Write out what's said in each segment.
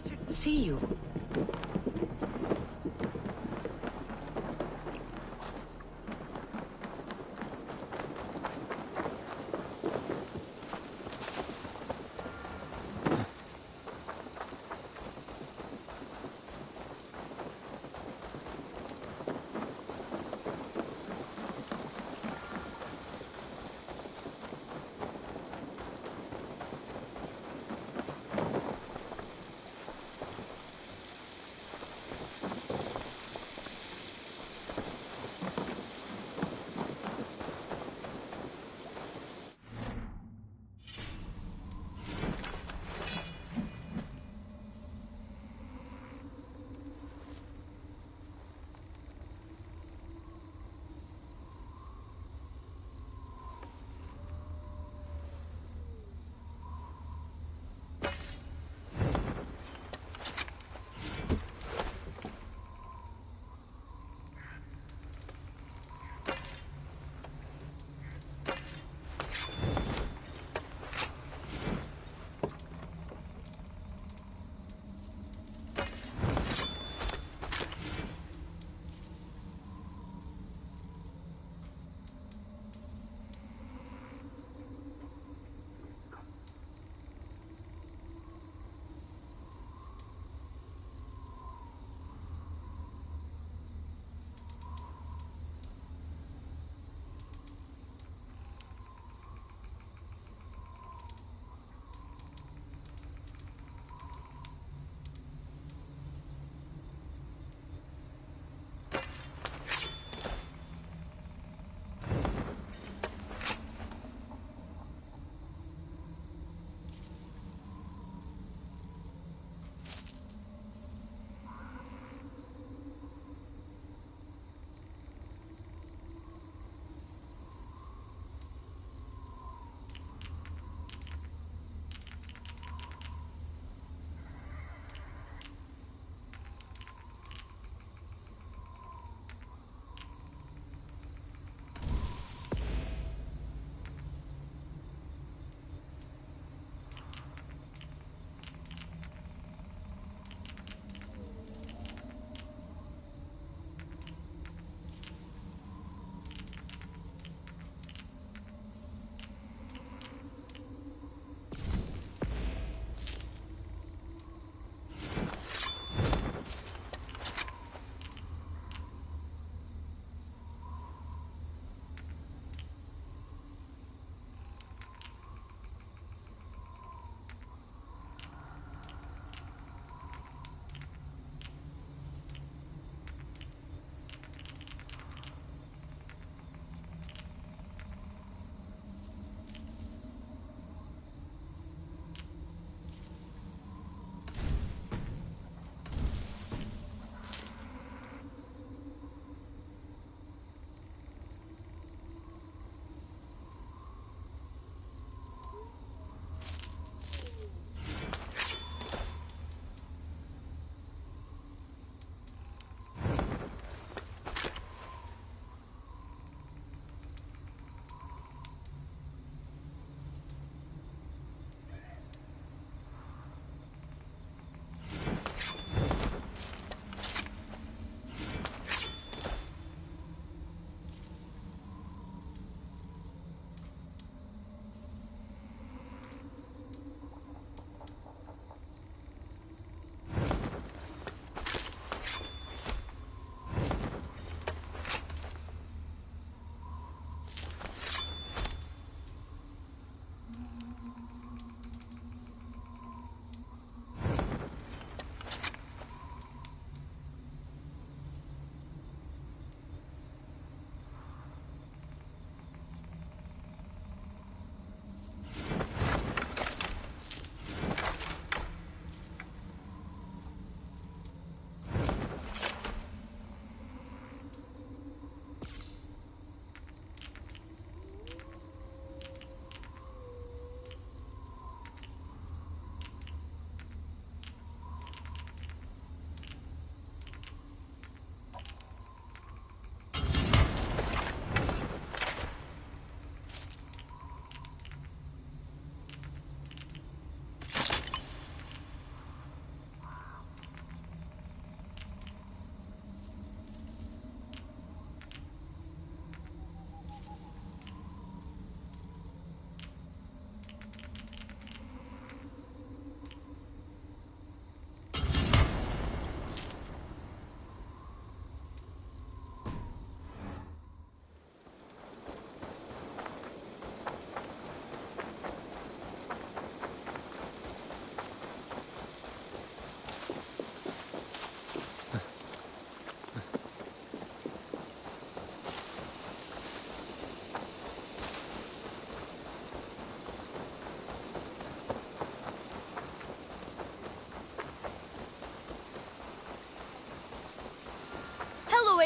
pleasure to see you.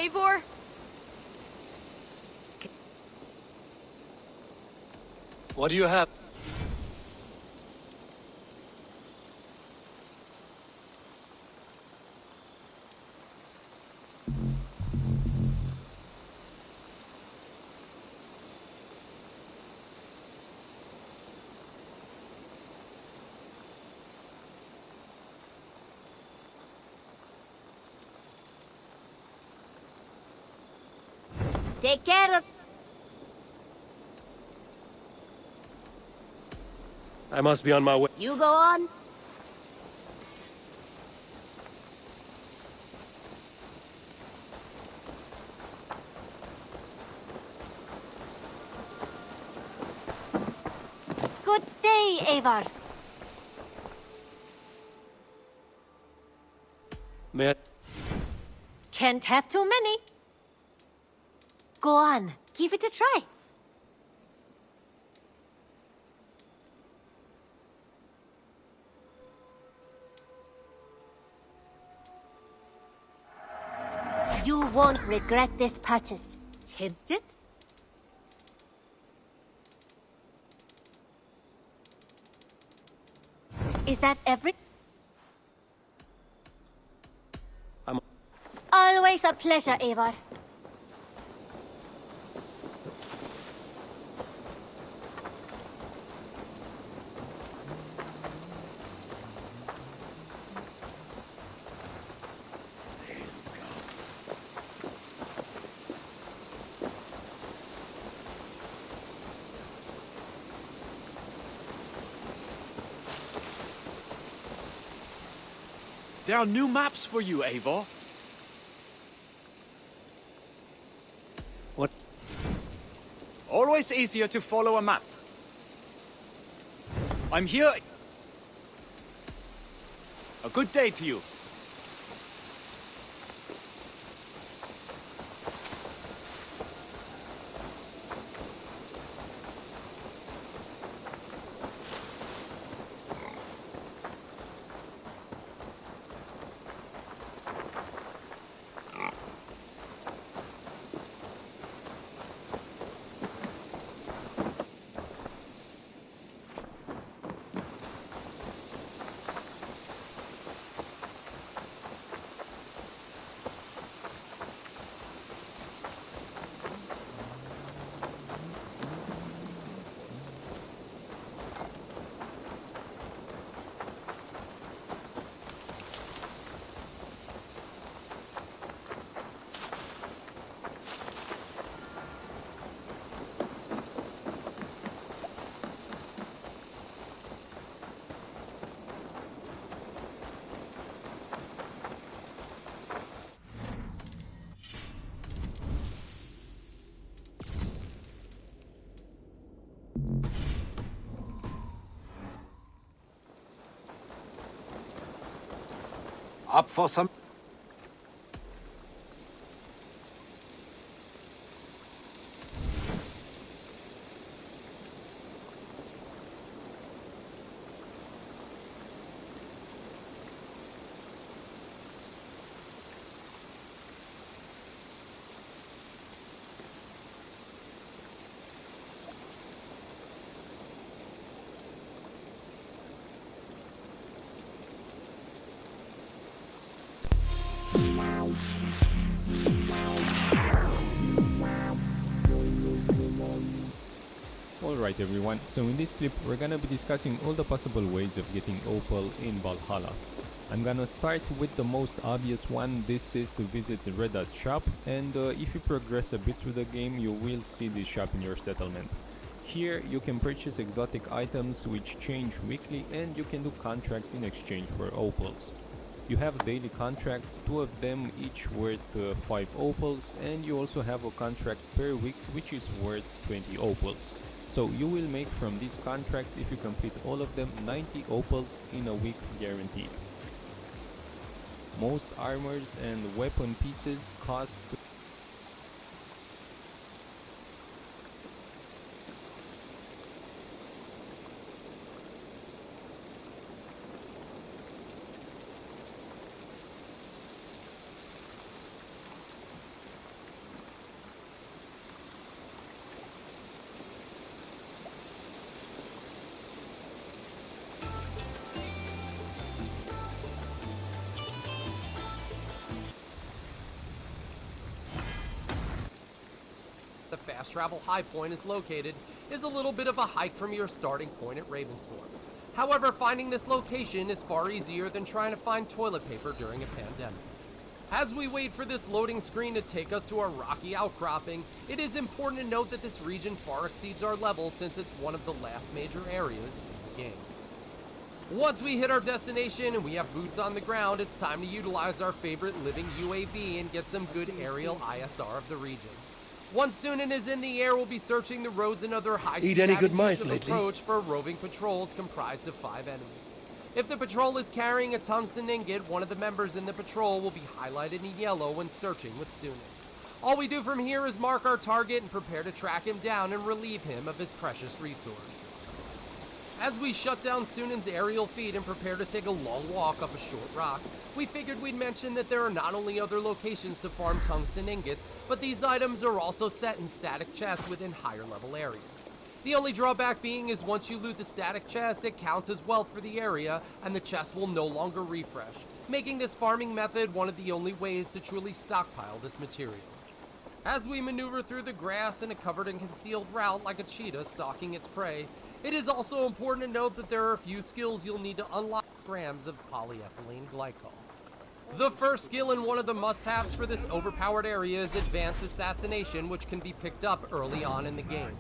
Eivor? What do you have? Take care of... I must be on my way. You go on. Good day, Eivor. May I? Can't have too many. Go on, give it a try. You won't regret this purchase. Tempted? Is that every? I'm... Always a pleasure, Eivor. There are new maps for you, Eivor. What? Always easier to follow a map. I'm here. A good day to you. Up for some... Alright everyone, so in this clip we're gonna be discussing all the possible ways of getting opal in Valhalla. I'm gonna start with the most obvious one. This is to visit the Reda's shop, and if you progress a bit through the game you will see this shop in your settlement. Here you can purchase exotic items which change weekly, and you can do contracts in exchange for opals. You have daily contracts, 2 of them each worth 5 opals, and you also have a contract per week which is worth 20 opals. So you will make from these contracts, if you complete all of them, 90 opals in a week guaranteed. Most armors and weapon pieces cost fast travel high point is located is a little bit of a hike from your starting point at Ravensthorpe. However, finding this location is far easier than trying to find toilet paper during a pandemic. As we wait for this loading screen to take us to our rocky outcropping, it is important to note that this region far exceeds our level since it's one of the last major areas in the game. Once we hit our destination and we have boots on the ground, it's time to utilize our favorite living UAV and get some good aerial ISR of the region. Once Sunan is in the air, we'll be searching the roads and other high-speed Eat any good avenues mice of lately? approach for roving patrols comprised of 5 enemies. If the patrol is carrying a tungsten ingot, one of the members in the patrol will be highlighted in yellow when searching with Sunan. All we do from here is mark our target and prepare to track him down and relieve him of his precious resource. As we shut down Sunan's aerial feed and prepare to take a long walk up a short rock, we figured we'd mention that there are not only other locations to farm tungsten ingots, but these items are also set in static chests within higher level areas. The only drawback being is once you loot the static chest, it counts as wealth for the area, and the chest will no longer refresh, making this farming method one of the only ways to truly stockpile this material. As we maneuver through the grass in a covered and concealed route like a cheetah stalking its prey, it is also important to note that there are a few skills you'll need to unlock grams of polyethylene glycol. The first skill and one of the must-haves for this overpowered area is Advanced Assassination, which can be picked up early on in the game.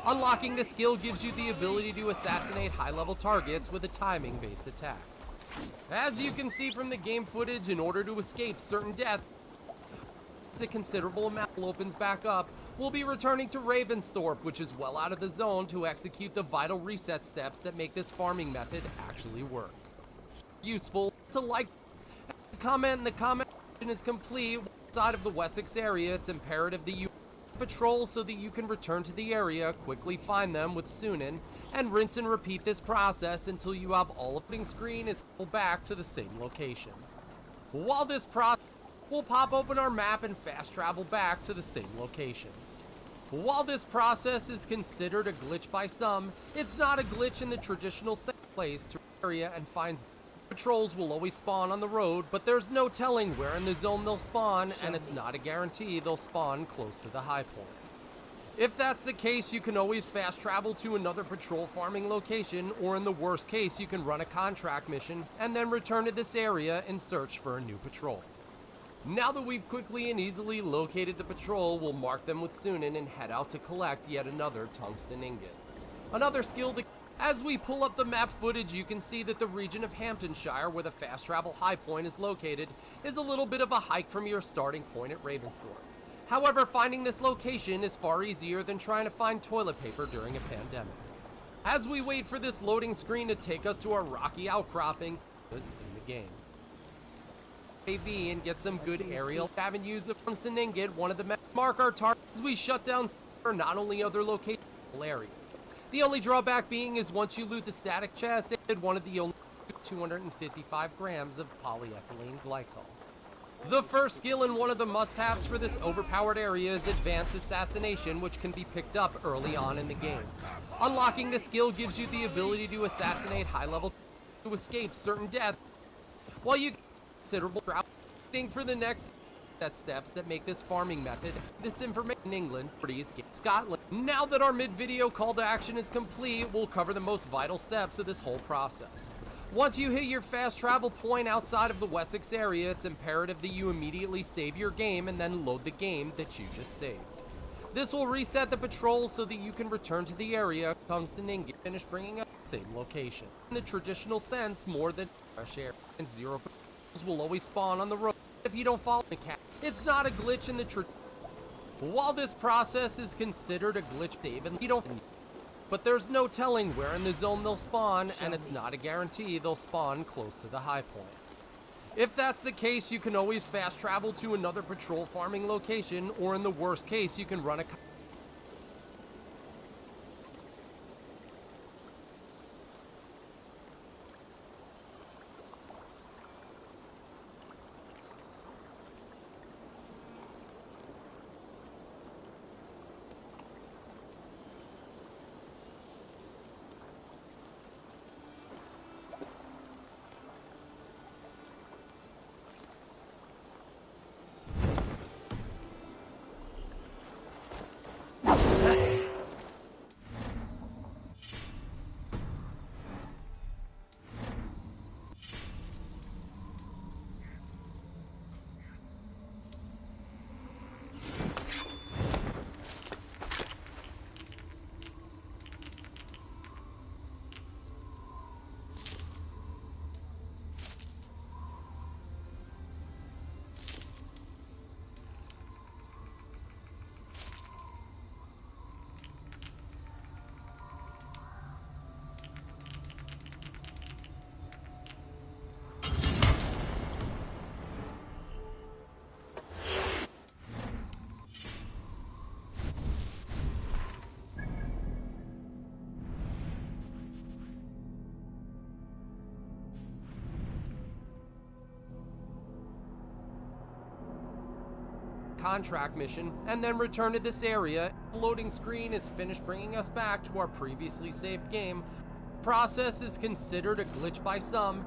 Unlocking this skill gives you the ability to assassinate high-level targets with a timing-based attack. As you can see from the game footage, in order to escape certain death, a considerable amount opens back up, we'll be returning to Ravensthorpe, which is well out of the zone, to execute the vital reset steps that make this farming method actually work. Useful to like, comment in the comment section is complete. Outside of the Wessex area, it's imperative that you patrol so that you can return to the area, quickly find them with Sunan, and rinse and repeat this process until you have all of the screen is pulled back to the same location. While this process, we'll pop open our map and fast travel back to the same location. While this process is considered a glitch by some, it's not a glitch in the traditional place to area and find patrols will always spawn on the road, but there's no telling where in the zone they'll spawn, and it's not a guarantee they'll spawn close to the high point. If that's the case, you can always fast travel to another patrol farming location, or in the worst case, you can run a contract mission and then return to this area and search for a new patrol. Now that we've quickly and easily located the patrol, we'll mark them with Sunan and head out to collect yet another tungsten ingot. Another skill that, as we pull up the map footage, you can see that the region of Hamptonshire, where the fast travel high point is located, is a little bit of a hike from your starting point at Ravensthorpe. However, finding this location is far easier than trying to find toilet paper during a pandemic. As we wait for this loading screen to take us to our rocky outcropping, is in the game. AV and get some good aerial avenues of tungsten ingot, one of the mark our targets as we shut down for not only other locations areas. The only drawback being is once you loot the static chest, it one of the only 255 grams of polyethylene glycol. The first skill and one of the must-haves for this overpowered area is Advanced Assassination, which can be picked up early on in the game. Unlocking this skill gives you the ability to assassinate high-level to escape certain death, while you considerable waiting for the next steps that make this farming method. This information in England, Scotland. Now that our mid-video call to action is complete, we'll cover the most vital steps of this whole process. Once you hit your fast travel point outside of the Wessex area, it's imperative that you immediately save your game and then load the game that you just saved. This will reset the patrol so that you can return to the area, tungsten ingot, finish bringing up the same location. In the traditional sense, more than fresh air and zero patrols will always spawn on the road if you don't follow the cat. It's not a glitch in the while this process is considered a glitch, David, you don't, but there's no telling where in the zone they'll spawn, and it's not a guarantee they'll spawn close to the high point. If that's the case, you can always fast travel to another patrol farming location, or in the worst case, you can run a contract mission, and then return to this area. The loading screen is finished bringing us back to our previously saved game. Process is considered a glitch by some.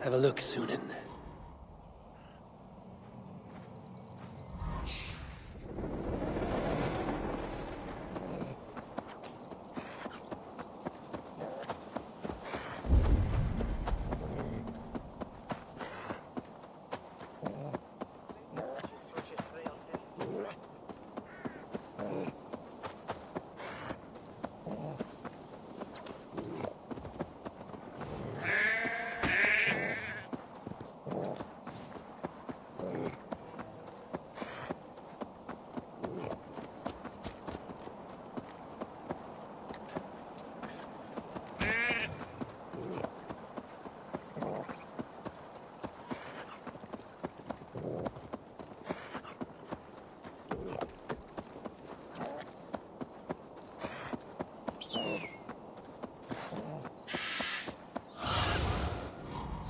Have a look, Sunan.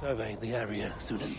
Survey the area, Sunan.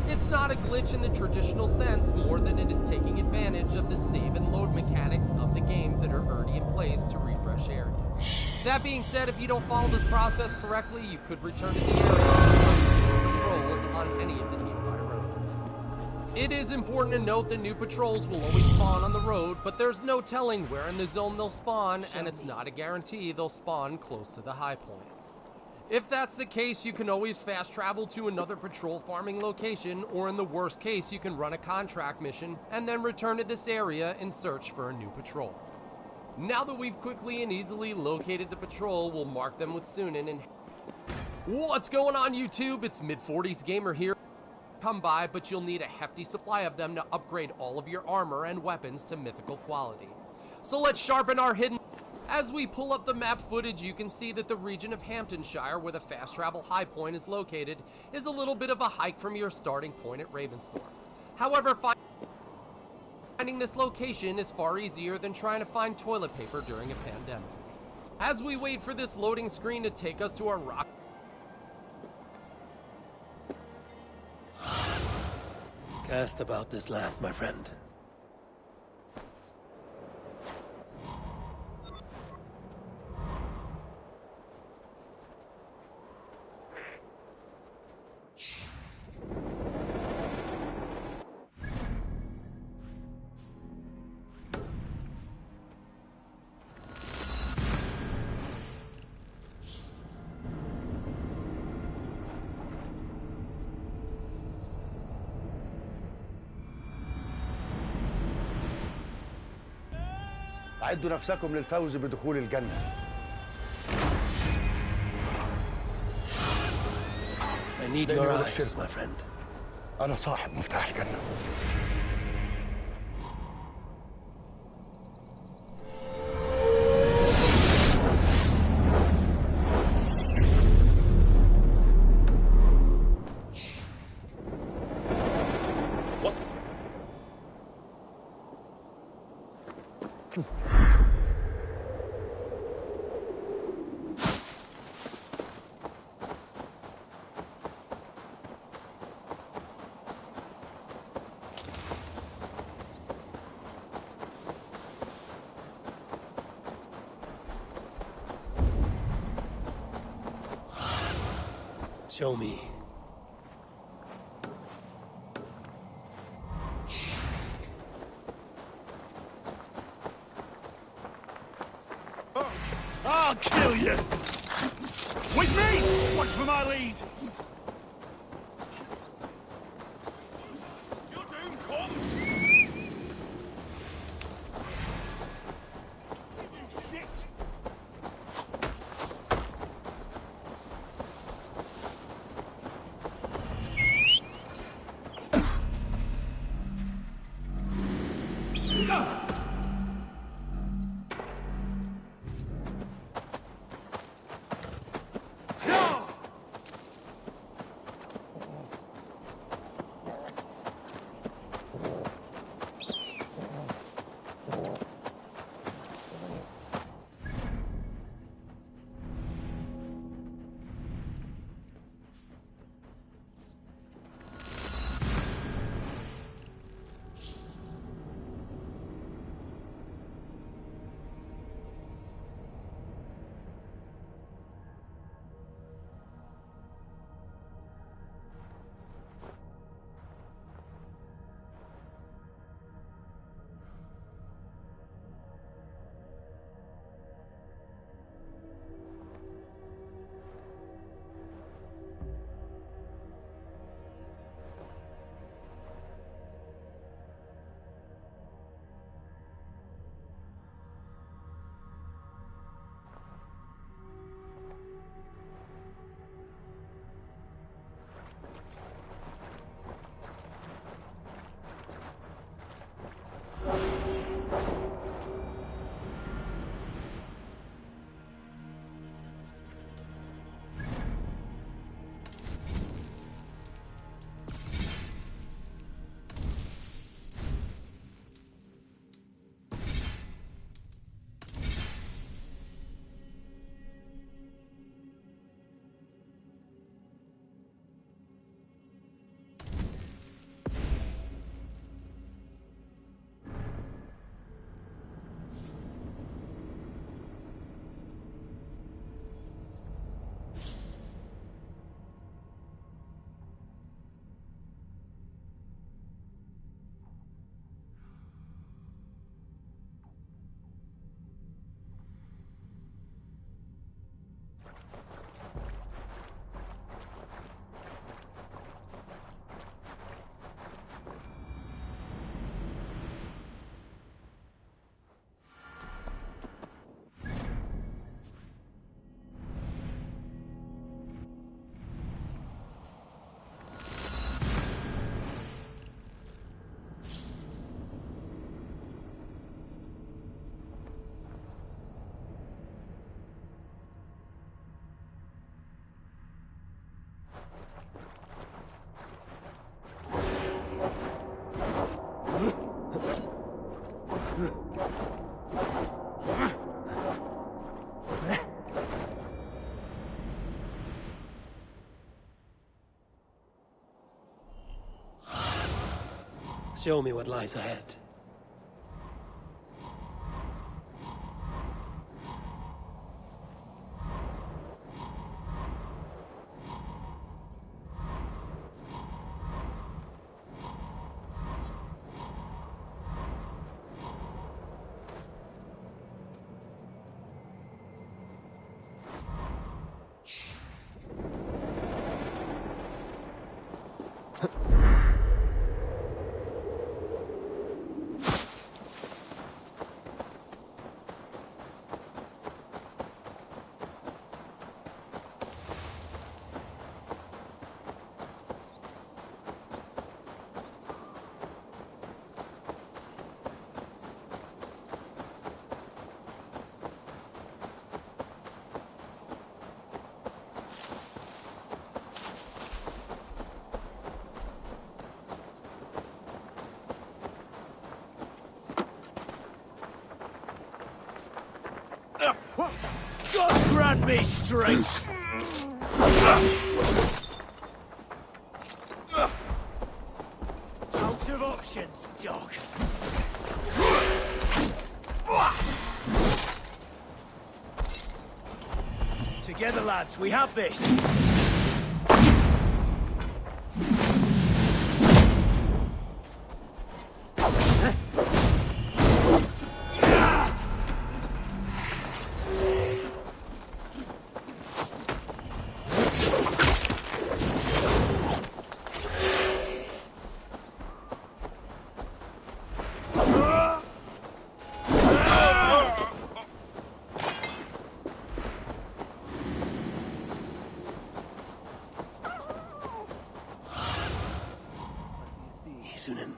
It's not a glitch in the traditional sense more than it is taking advantage of the save and load mechanics of the game that are already in place to refresh areas. That being said, if you don't follow this process correctly, you could return to the area and controls on any of the nearby roads. It is important to note that new patrols will always spawn on the road, but there's no telling where in the zone they'll spawn, and it's not a guarantee they'll spawn close to the high point. If that's the case, you can always fast travel to another patrol farming location, or in the worst case, you can run a contract mission and then return to this area and search for a new patrol. Now that we've quickly and easily located the patrol, we'll mark them with Sunan and... What's going on, YouTube? It's Mid-40s Gamer here. Come by, but you'll need a hefty supply of them to upgrade all of your armor and weapons to mythical quality. So let's sharpen our hidden... As we pull up the map footage, you can see that the region of Hamptonshire, where the fast travel high point is located, is a little bit of a hike from your starting point at Ravensthorpe. However, finding this location is far easier than trying to find toilet paper during a pandemic. As we wait for this loading screen to take us to our rock... Cast about this land, my friend. أعدوا نفسكم للفوز بدخول الجنة. I need your eyes, my friend. أنا صاحب مفتاح الجنة. Show me. I'll kill you! With me! Watch for my lead! Your doom comes! You shit! Show me what lies ahead. God grant me strength! Out of options, dog. Together, lads, we have this. Sunan.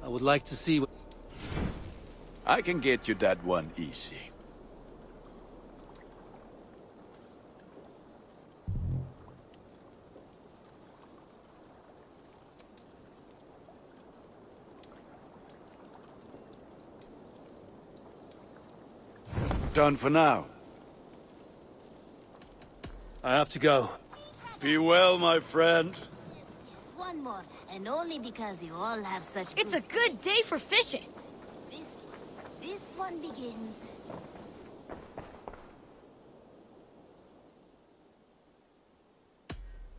I would like to see what... I can get you that one easy. Done for now. I have to go. Be well, my friend. Yes, one more, and only because you all have such. It's a good day for fishing. This one begins.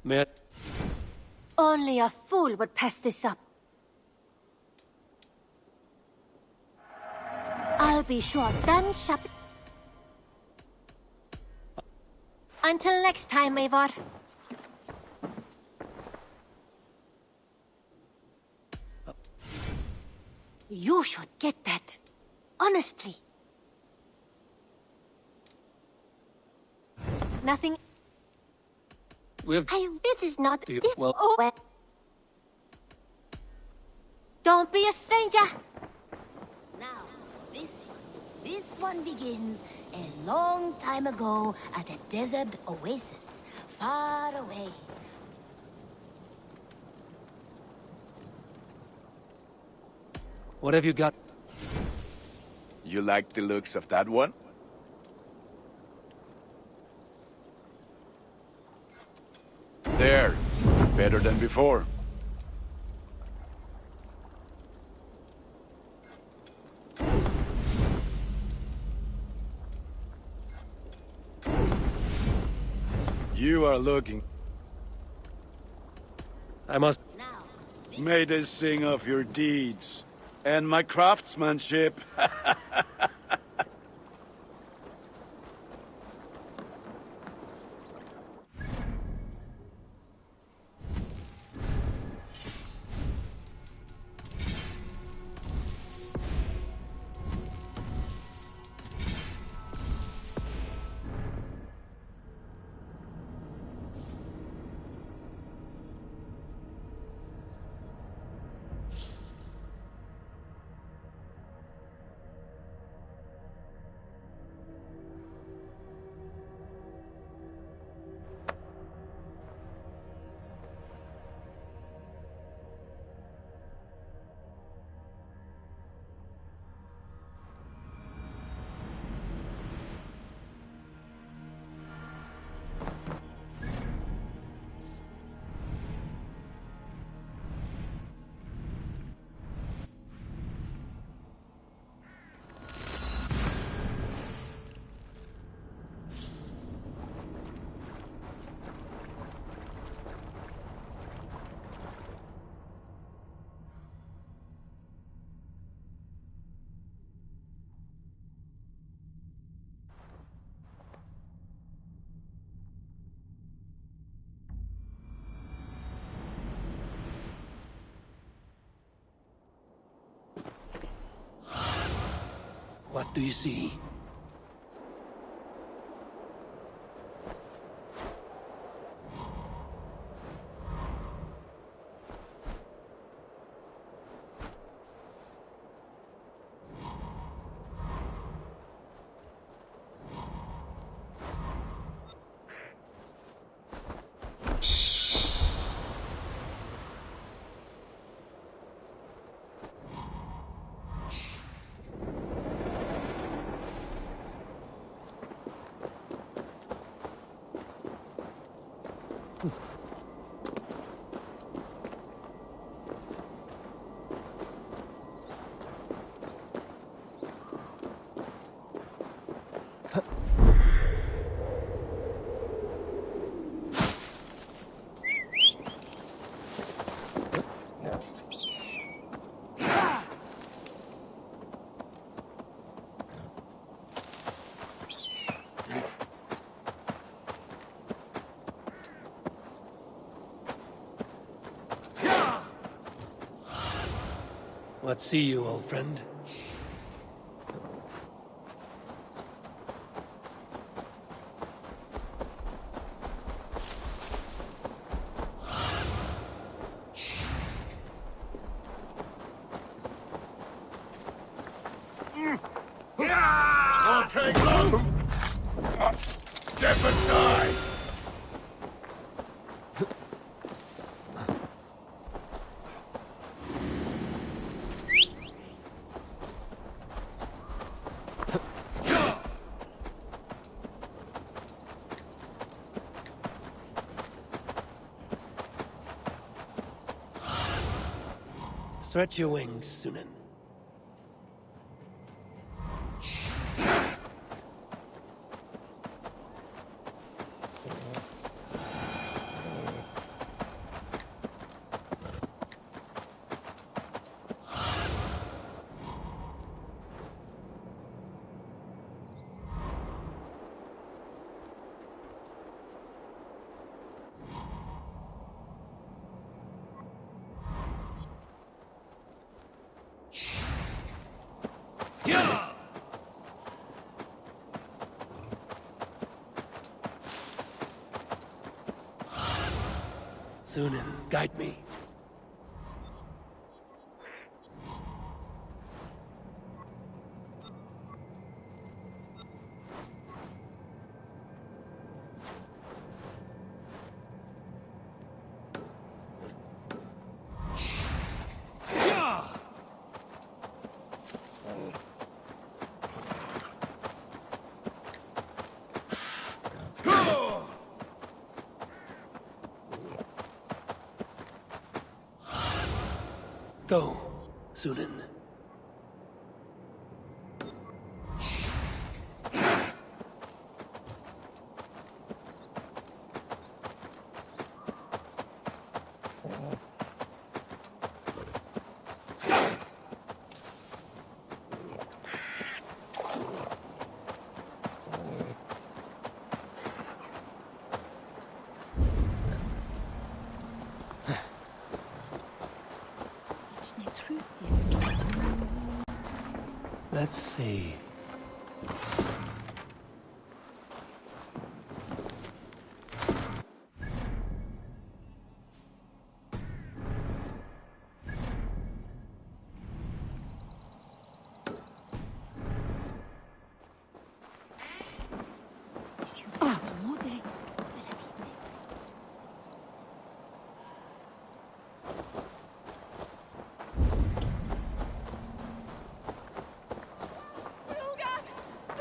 May I... Only a fool would pass this up. I'll be sure done shopping. Until next time, Eivor. You should get that. Honestly. Nothing. We've... This is not. Well... Oh. Don't be a stranger. Now, this one begins a long time ago at a desert oasis, far away. What have you got? You like the looks of that one? There. Better than before. You are looking. I must... May they sing of your deeds and my craftsmanship. What do you see? What see you, old friend? Won't take long. Step aside. Stretch your wings, Sunan. Sunan, guide me. Go, Sunan. Let's see.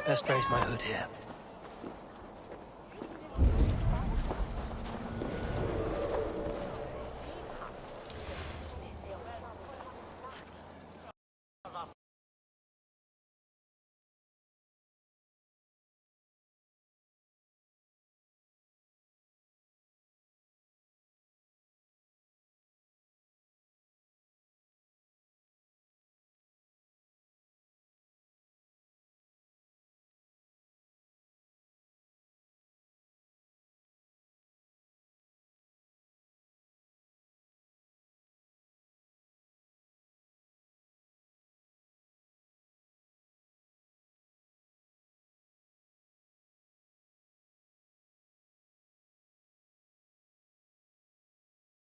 Best brace my hood here.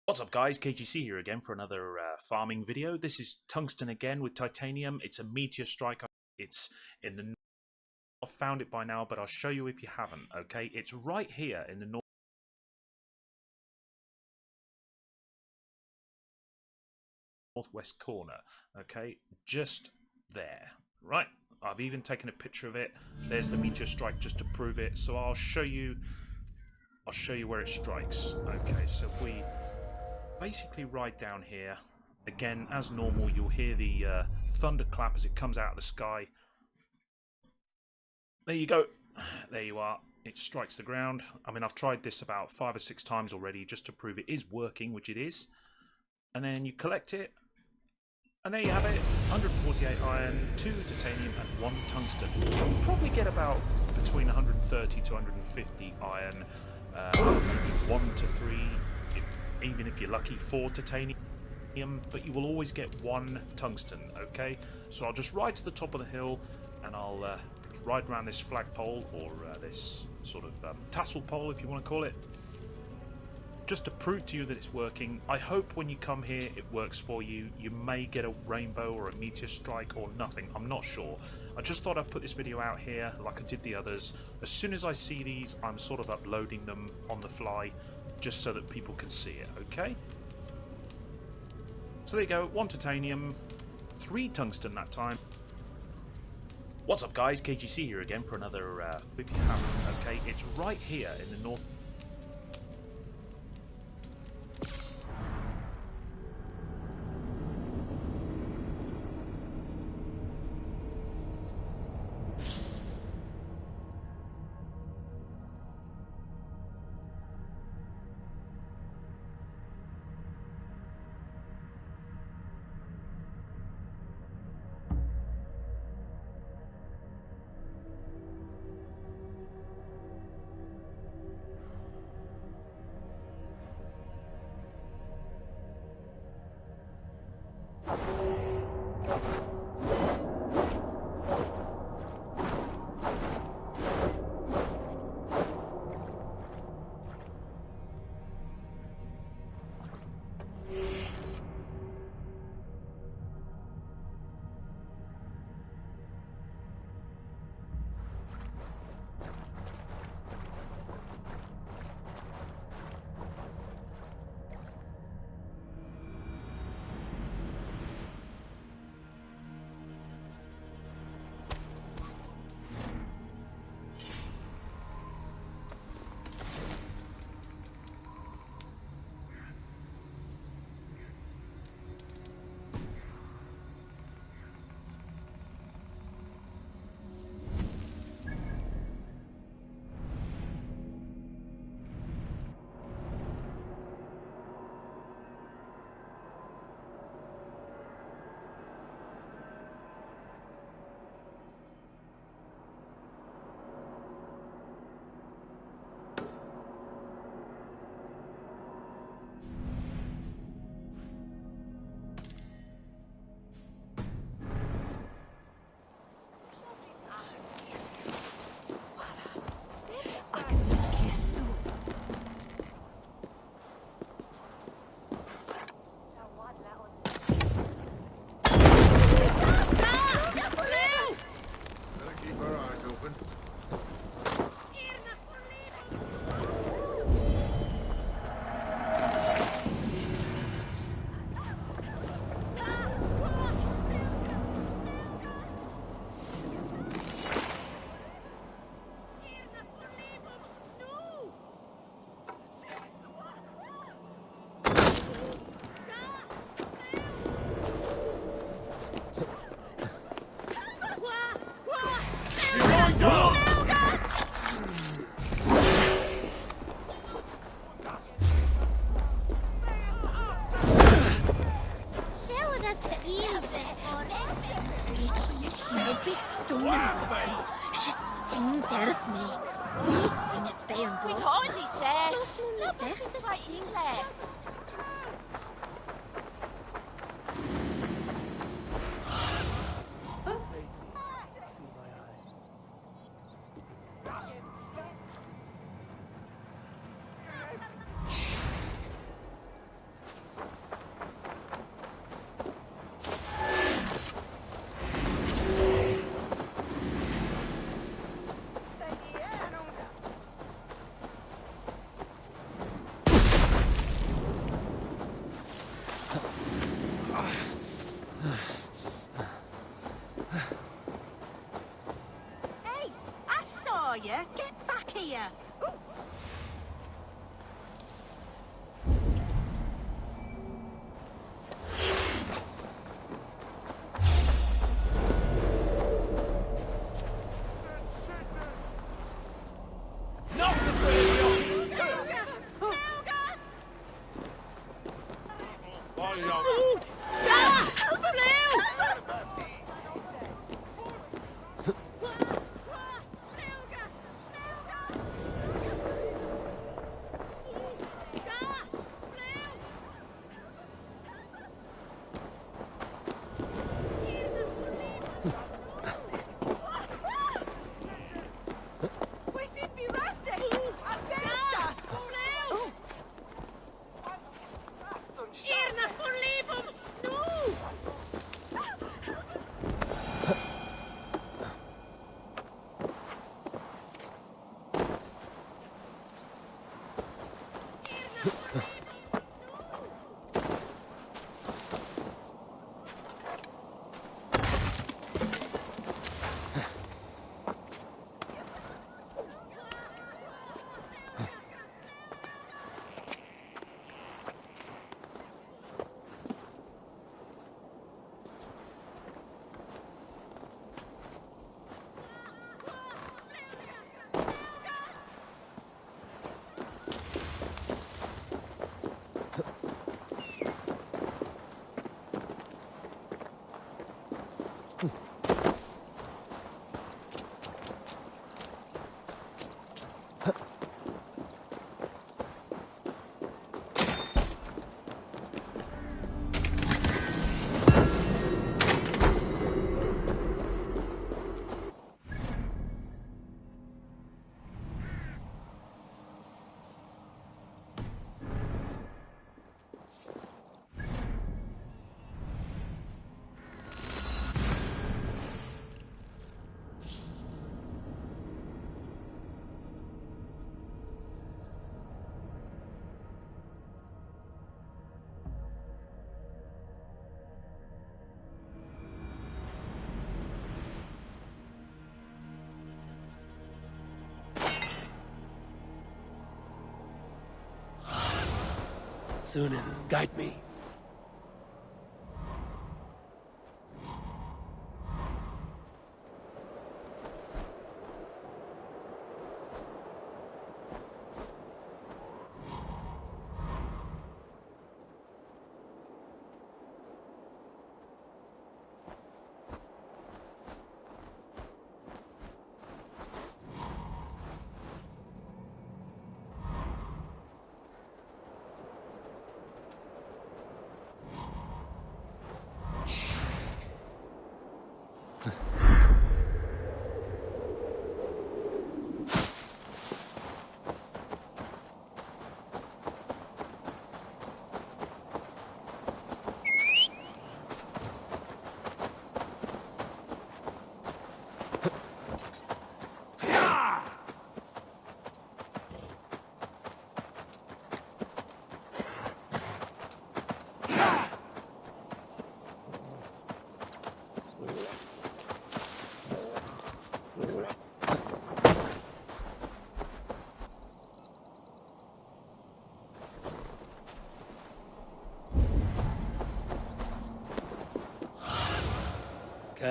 What's up guys, KGC here again for another farming video. This is tungsten again with titanium. It's a meteor strike. It's in the north. I've found it by now, but I'll show you if you haven't, okay? It's right here in the northwest corner, okay? Just there, right? I've even taken a picture of it. There's the meteor strike just to prove it. So I'll show you where it strikes. Okay, so if we basically right down here, again as normal, you'll hear the thunderclap as it comes out of the sky. There you go, there you are. It strikes the ground. I mean, I've tried this about 5 or 6 times already just to prove it is working, which it is. And then you collect it, and there you have it. 148 iron, 2 titanium and 1 tungsten. You'll probably get about between 130 to 150 iron, maybe 1 to 3, even if you're lucky, 4 titanium, but you will always get 1 tungsten, okay? So I'll just ride to the top of the hill, and I'll ride around this flagpole, or this sort of tassel pole, if you want to call it, just to prove to you that it's working. I hope when you come here it works for you. You may get a rainbow or a meteor strike or nothing, I'm not sure. I just thought I'd put this video out here like I did the others. As soon as I see these, I'm sort of uploading them on the fly, just so that people can see it, okay? So there you go, 1 titanium, 3 tungsten that time. What's up guys, KGC here again for another if you haven't, okay? It's right here in the north. her eyes open. Get back here! Sunan, guide me.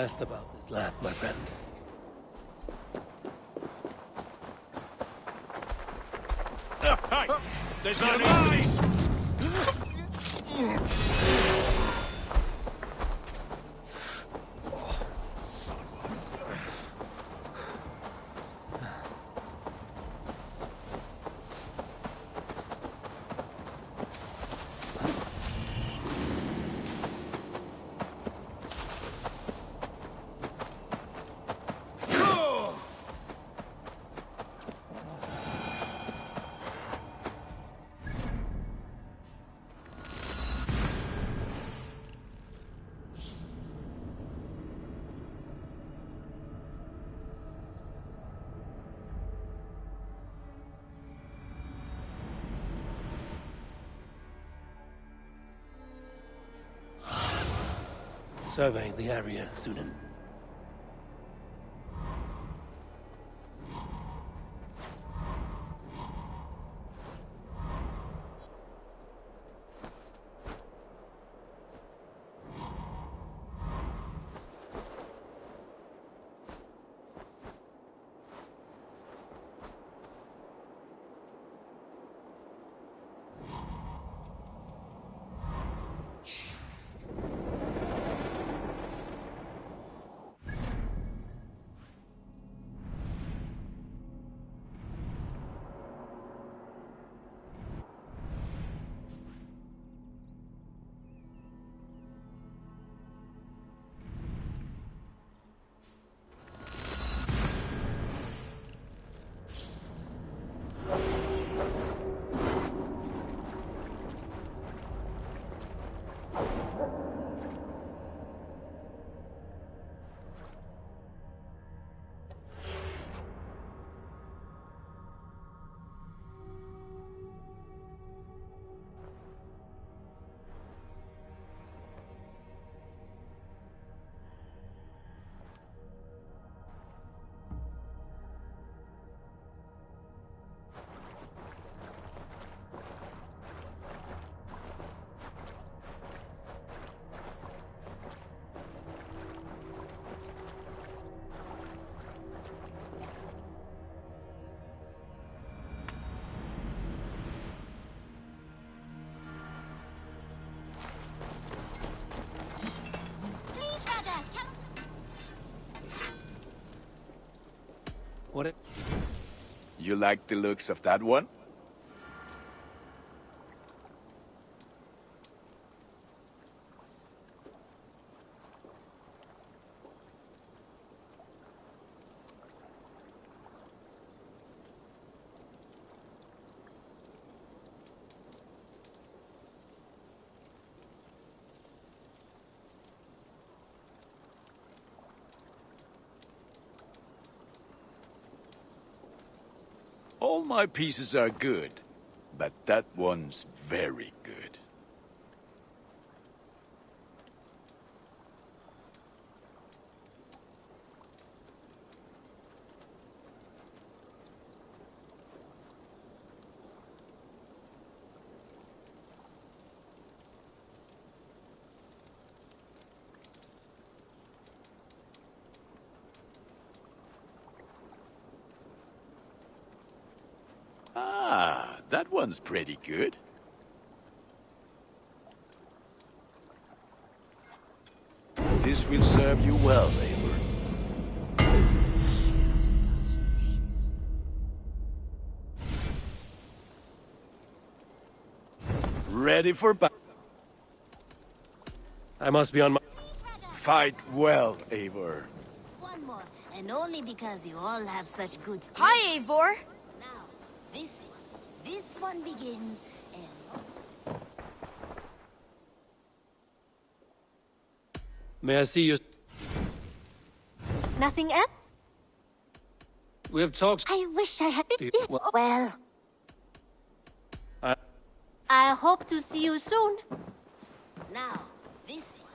asked about this land, my friend. Hey! There's no need for this! Survey the area, Sunan. What? You like the looks of that one? All my pieces are good, but that one's very good. Ah, that one's pretty good. This will serve you well, Eivor. Ready for battle. I must be on my... Fight well, Eivor. One more, and only because you all have such good... Hi, Eivor. Now, this one begins, and... May I see you? Nothing else? We have talks... I wish I had... Well- Well... I- I hope to see you soon. Now, this one.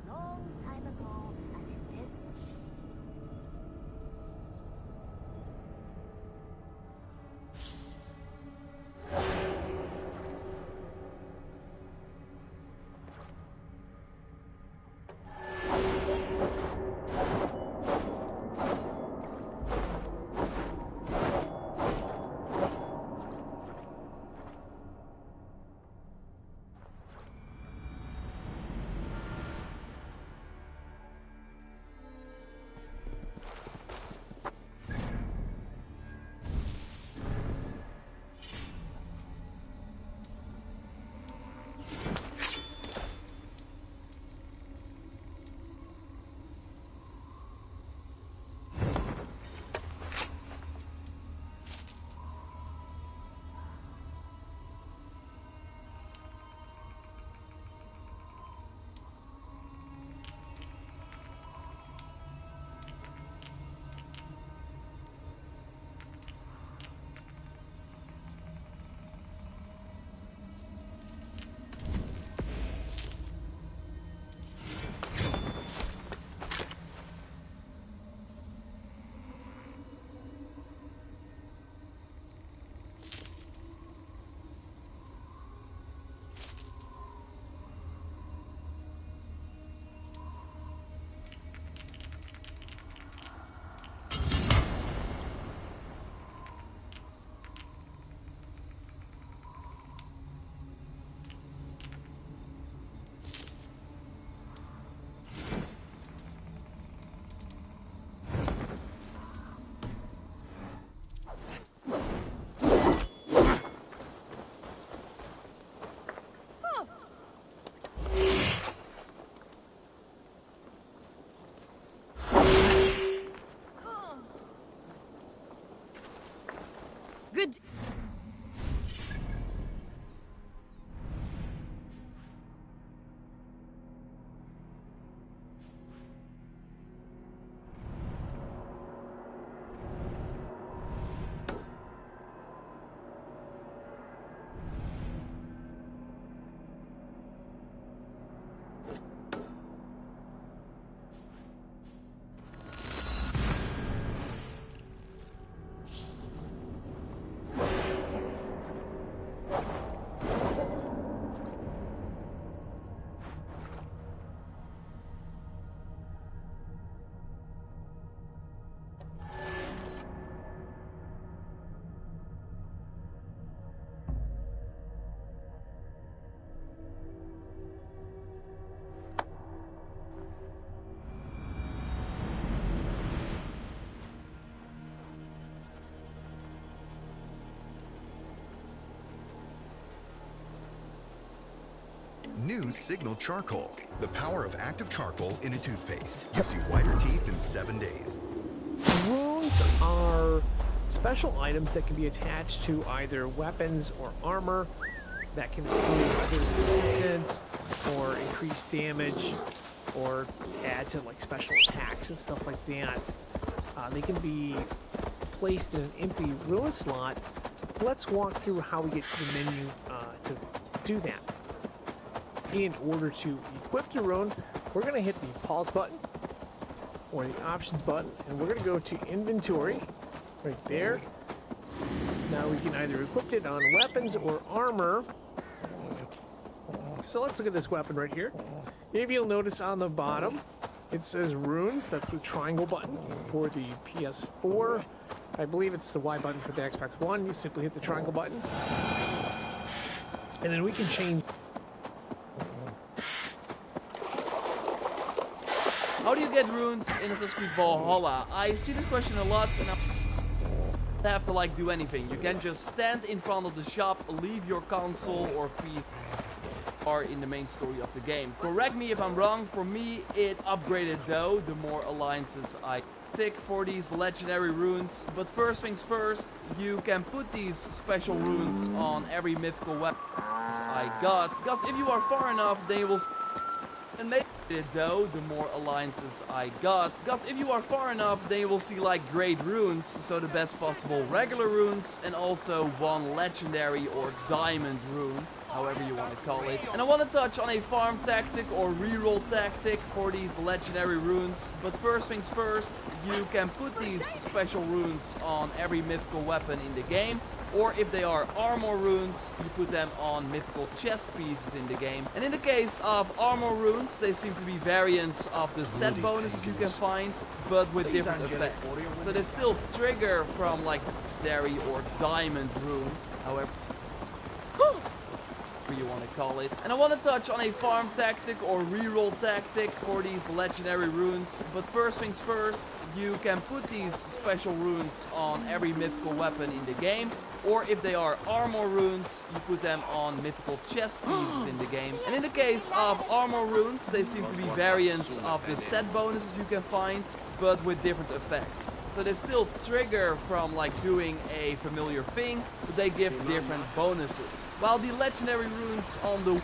Long time ago, at a desert. Good. New Signal Charcoal. The power of active charcoal in a toothpaste. Gives you whiter teeth in 7 days. Runes are special items that can be attached to either weapons or armor that can increase resistance or increase damage or add to like special attacks and stuff like that. They can be placed in an empty rune slot. Let's walk through how we get to the menu to do that. In order to equip the rune, we're going to hit the pause button or the options button, and we're going to go to inventory right there. Now we can either equip it on weapons or armor. So let's look at this weapon right here. If you'll notice on the bottom, it says runes. That's the triangle button for the PS4. I believe it's the Y button for the Xbox One. You simply hit the triangle button. And then we can change. How do you get runes in Assassin's Creed Valhalla? I see this question a lot and I have to like do anything. You can just stand in front of the shop, leave your console or PC are in the main story of the game. Correct me if I'm wrong, for me it upgraded though, the more alliances I tick for these legendary runes. But first things first, you can put these special runes on every mythical weapon I got. Because if you are far enough, they will... And maybe it though, the more alliances I got. Because if you are far enough, then you will see like great runes, so the best possible regular runes, and also one legendary or diamond rune, however you want to call it. And I want to touch on a farm tactic or reroll tactic for these legendary runes. But first things first, you can put these special runes on every mythical weapon in the game. Or if they are armor runes, you put them on mythical chest pieces in the game. And in the case of armor runes, they seem to be variants of the set bonuses you can find, but with different effects. So they still trigger from like legendary or diamond rune, however you want to call it. And I want to touch on a farm tactic or reroll tactic for these legendary runes. But first things first, you can put these special runes on every mythical weapon in the game. Or if they are armor runes, you put them on mythical chest pieces in the game. And in the case of armor runes, they seem to be variants of the set bonuses you can find, but with different effects. So they still trigger from like doing a familiar thing, but they give different bonuses. While the legendary runes on the...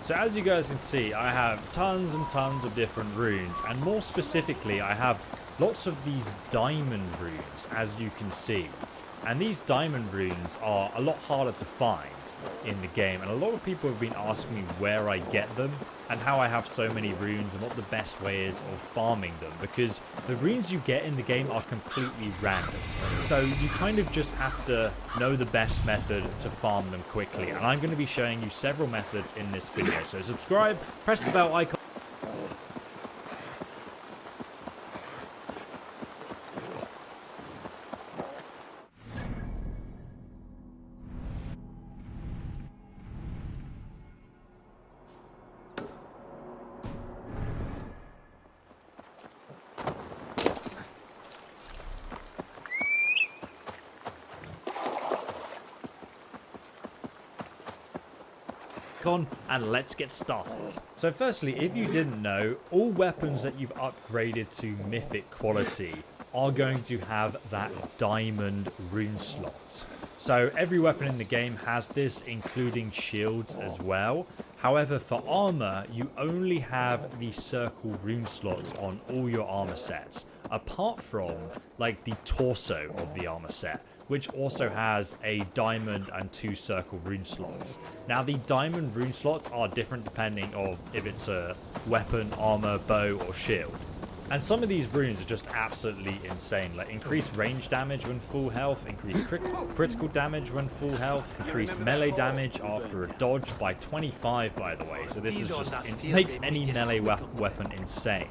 So as you guys can see, I have tons and tons of different runes, and more specifically, I have lots of these diamond runes, as you can see. And these diamond runes are a lot harder to find in the game, and a lot of people have been asking me where I get them and how I have so many runes and what the best way is of farming them, because the runes you get in the game are completely random. So you kind of just have to know the best method to farm them quickly, and I'm going to be showing you several methods in this video. So subscribe, press the bell icon. crack on and let's get started. So firstly, if you didn't know, all weapons that you've upgraded to mythic quality are going to have that diamond rune slot. So every weapon in the game has this, including shields as well. However, for armor, you only have the circle rune slots on all your armor sets, apart from like the torso of the armor set, which also has a diamond and 2 circle rune slots. Now the diamond rune slots are different depending on if it's a weapon, armor, bow or shield. And some of these runes are just absolutely insane, like increased range damage when full health, increased critical damage when full health, increased melee damage after a dodge by 25 by the way, so this is just, it makes any melee weapon insane.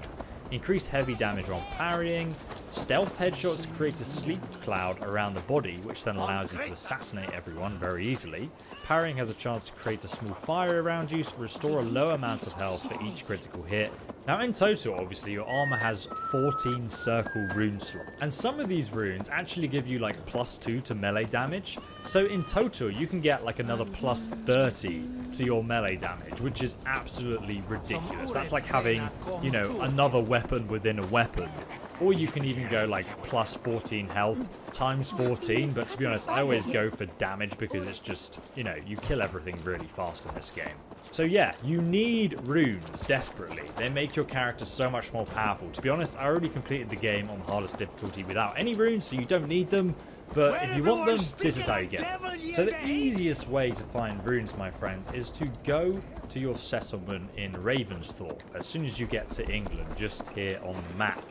Increased heavy damage on parrying. Stealth headshots create a sleep cloud around the body, which then allows you to assassinate everyone very easily. Parrying has a chance to create a small fire around you, to restore a low amount of health for each critical hit. Now in total, obviously, your armor has 14 circle rune slots. And some of these runes actually give you like +2 to melee damage. So in total, you can get like another +30 to your melee damage, which is absolutely ridiculous. That's like having, you know, another weapon within a weapon. Or you can even go like +14 health times 14, but to be honest, I always go for damage because it's just, you know, you kill everything really fast in this game. So yeah, you need runes desperately. They make your character so much more powerful. To be honest, I already completed the game on hardest difficulty without any runes, so you don't need them. But if you want them, this is how you get them. So the easiest way to find runes, my friends, is to go to your settlement in Ravensthorpe as soon as you get to England, just here on the map.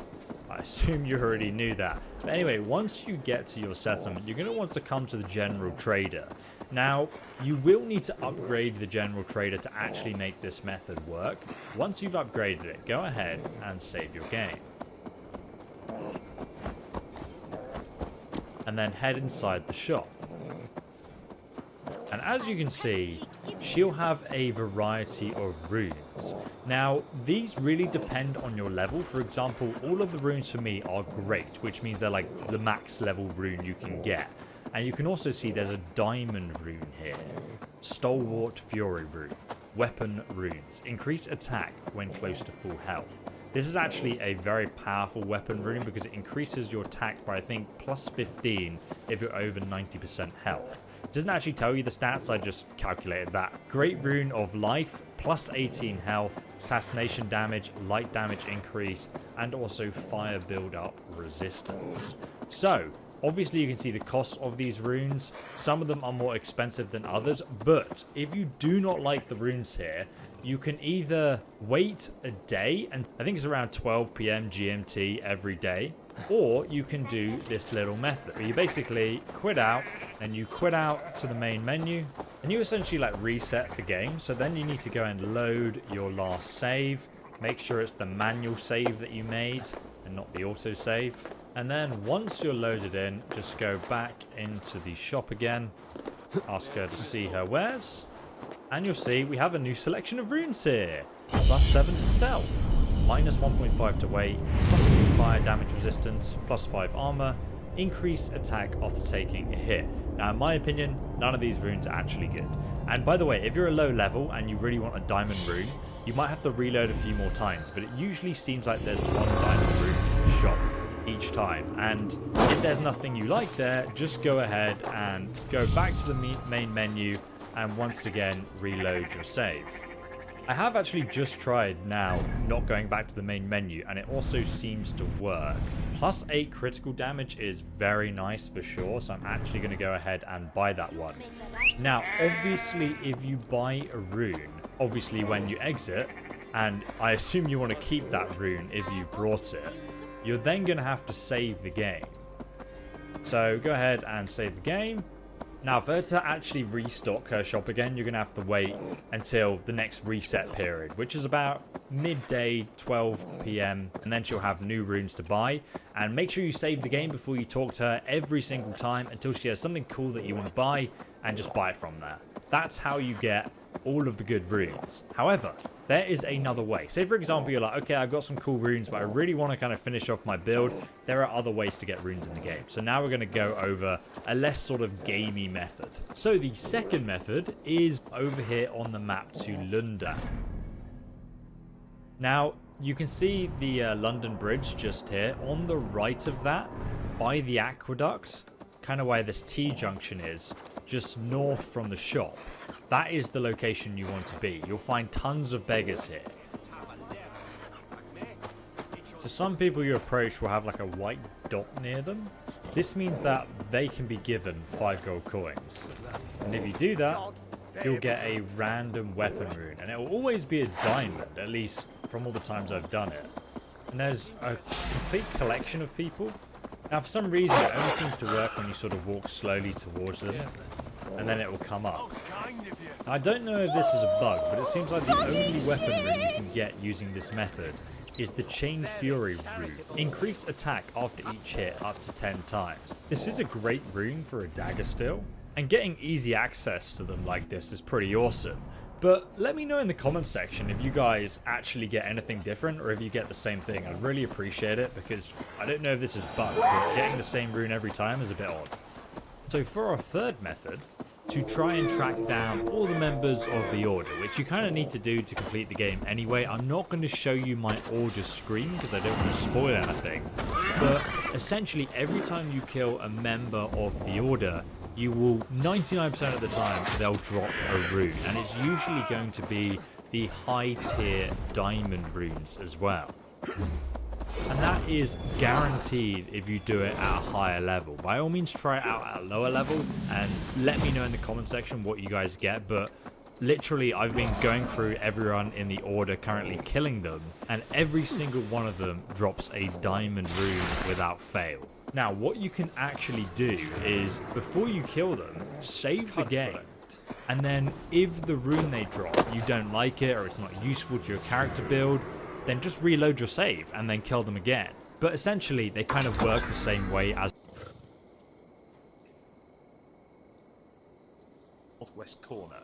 I assume you already knew that. But anyway, once you get to your settlement, you're going to want to come to the general trader. Now, you will need to upgrade the general trader to actually make this method work. Once you've upgraded it, go ahead and save your game. And then head inside the shop. And as you can see, she'll have a variety of runes. Now, these really depend on your level. For example, all of the runes for me are great, which means they're like the max level rune you can get. And you can also see there's a diamond rune here. Stalwart Fury rune. Weapon runes. Increase attack when close to full health. This is actually a very powerful weapon rune because it increases your attack by, I think, +15 if you're over 90% health. It doesn't actually tell you the stats, I just calculated that. Great rune of life, +18 health, assassination damage, light damage increase, and also fire build-up resistance. So, obviously you can see the cost of these runes. Some of them are more expensive than others, but if you do not like the runes here, you can either wait a day, and I think it's around 12 PM GMT every day, or you can do this little method where you basically quit out, and you quit out to the main menu, and you essentially like reset the game. So then you need to go and load your last save, make sure it's the manual save that you made and not the auto save. And then once you're loaded in, just go back into the shop again, ask her to see her wares, and you'll see we have a new selection of runes here. +7 to stealth, -1.5 to weight, +2 fire damage resistance, +5 armor, increase attack after taking a hit. Now in my opinion, none of these runes are actually good. And by the way, if you're a low level and you really want a diamond rune, you might have to reload a few more times, but it usually seems like there's one diamond rune in the shop each time. And if there's nothing you like there, just go ahead and go back to the main menu and once again reload your save. I have actually just tried now not going back to the main menu, and it also seems to work. +8 critical damage is very nice for sure, so I'm actually going to go ahead and buy that one. Now obviously if you buy a rune, obviously when you exit, and I assume you want to keep that rune if you brought it, you're then going to have to save the game. So go ahead and save the game. Now, for her to actually restock her shop again, you're going to have to wait until the next reset period, which is about midday, 12 PM, and then she'll have new runes to buy. And make sure you save the game before you talk to her every single time until she has something cool that you want to buy, and just buy it from there. That's how you get all of the good runes. However, there is another way. Say for example, you're like, okay, I've got some cool runes, but I really want to kind of finish off my build. There are other ways to get runes in the game. So now we're going to go over a less sort of gamey method. So the second method is over here on the map to Lunda. Now, you can see the London Bridge just here. On the right of that, by the aqueduct, kind of where this T-junction is, just north from the shop, that is the location you want to be. You'll find tons of beggars here. So some people you approach will have like a white dot near them. This means that they can be given 5 gold coins. And if you do that, you'll get a random weapon rune. And it will always be a diamond, at least from all the times I've done it. And there's a complete collection of people. Now for some reason it only seems to work when you sort of walk slowly towards them. And then it will come up. Now, I don't know if this is a bug, but it seems like the only weapon rune you can get using this method is the Chain Fury rune. Increase attack after each hit up to 10 times. This is a great rune for a dagger still, and getting easy access to them like this is pretty awesome. But let me know in the comments section if you guys actually get anything different or if you get the same thing. I'd really appreciate it, because I don't know if this is bugged, but getting the same rune every time is a bit odd. So for our third method, to try and track down all the members of the Order, which you kind of need to do to complete the game anyway. I'm not going to show you my Order screen because I don't want to spoil anything. But essentially, every time you kill a member of the Order, you will, 99% of the time, they'll drop a rune. And it's usually going to be the high tier diamond runes as well. And that is guaranteed if you do it at a higher level. By all means, try it out at a lower level and let me know in the comment section what you guys get. But literally, I've been going through everyone in the Order, currently killing them, and every single one of them drops a diamond rune without fail. Now, what you can actually do is, before you kill them, save the game. And then if the rune they drop, you don't like it or it's not useful to your character build, then just reload your save and then kill them again. But essentially, they kind of work the same way as northwest corner.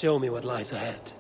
Show me what lies ahead.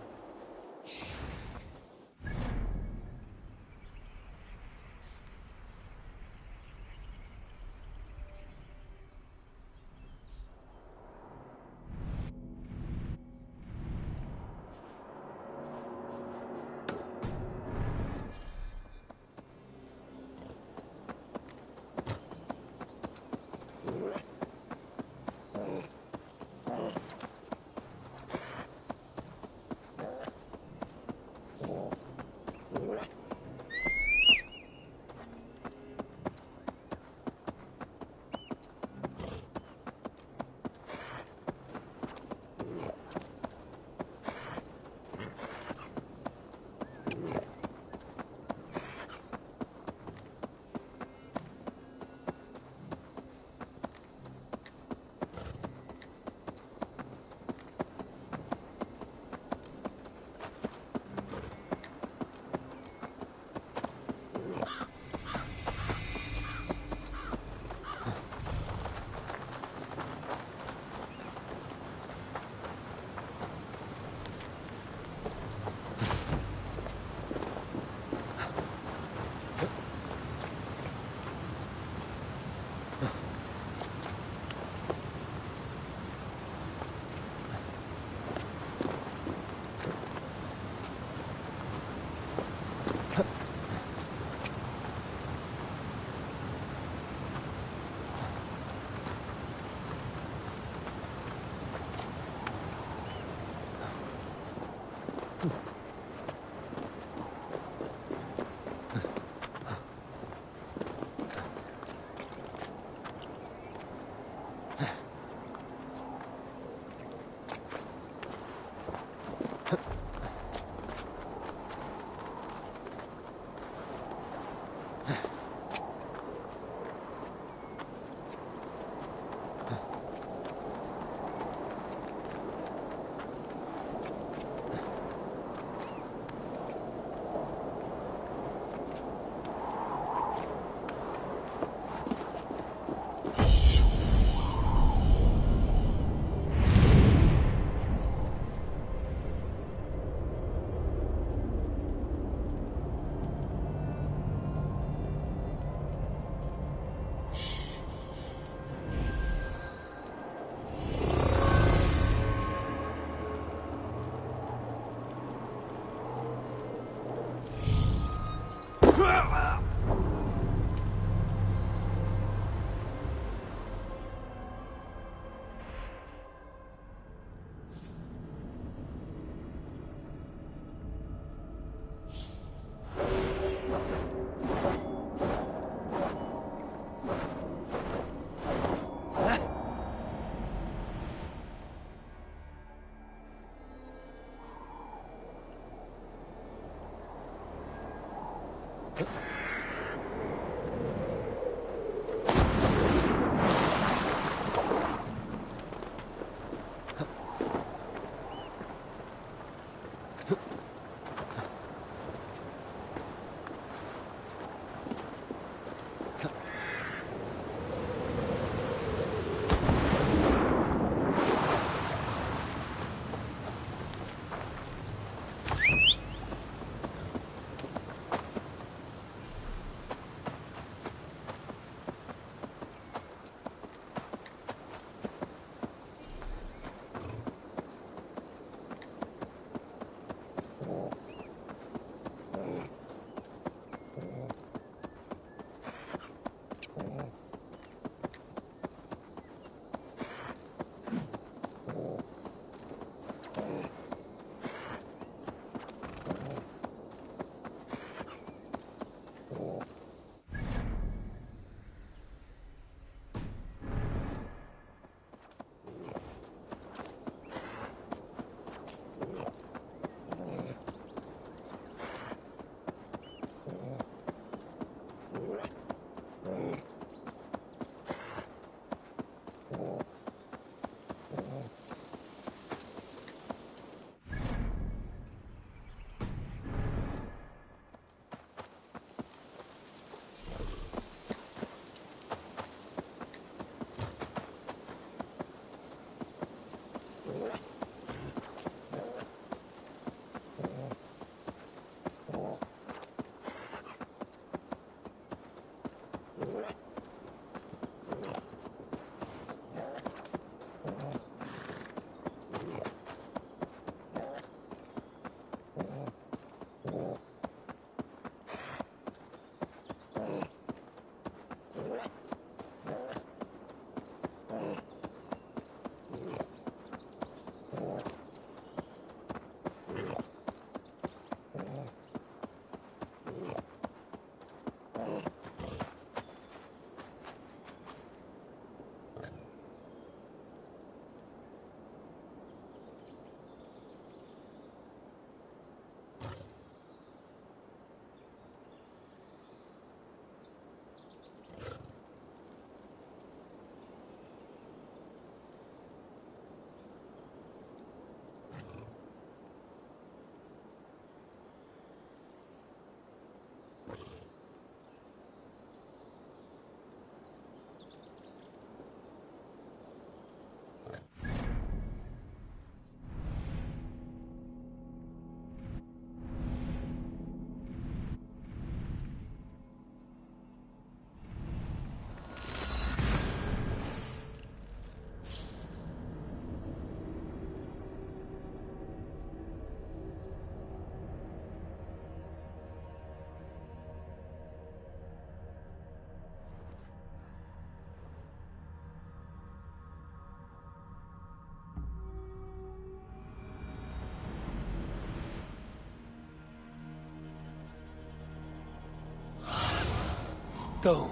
Go,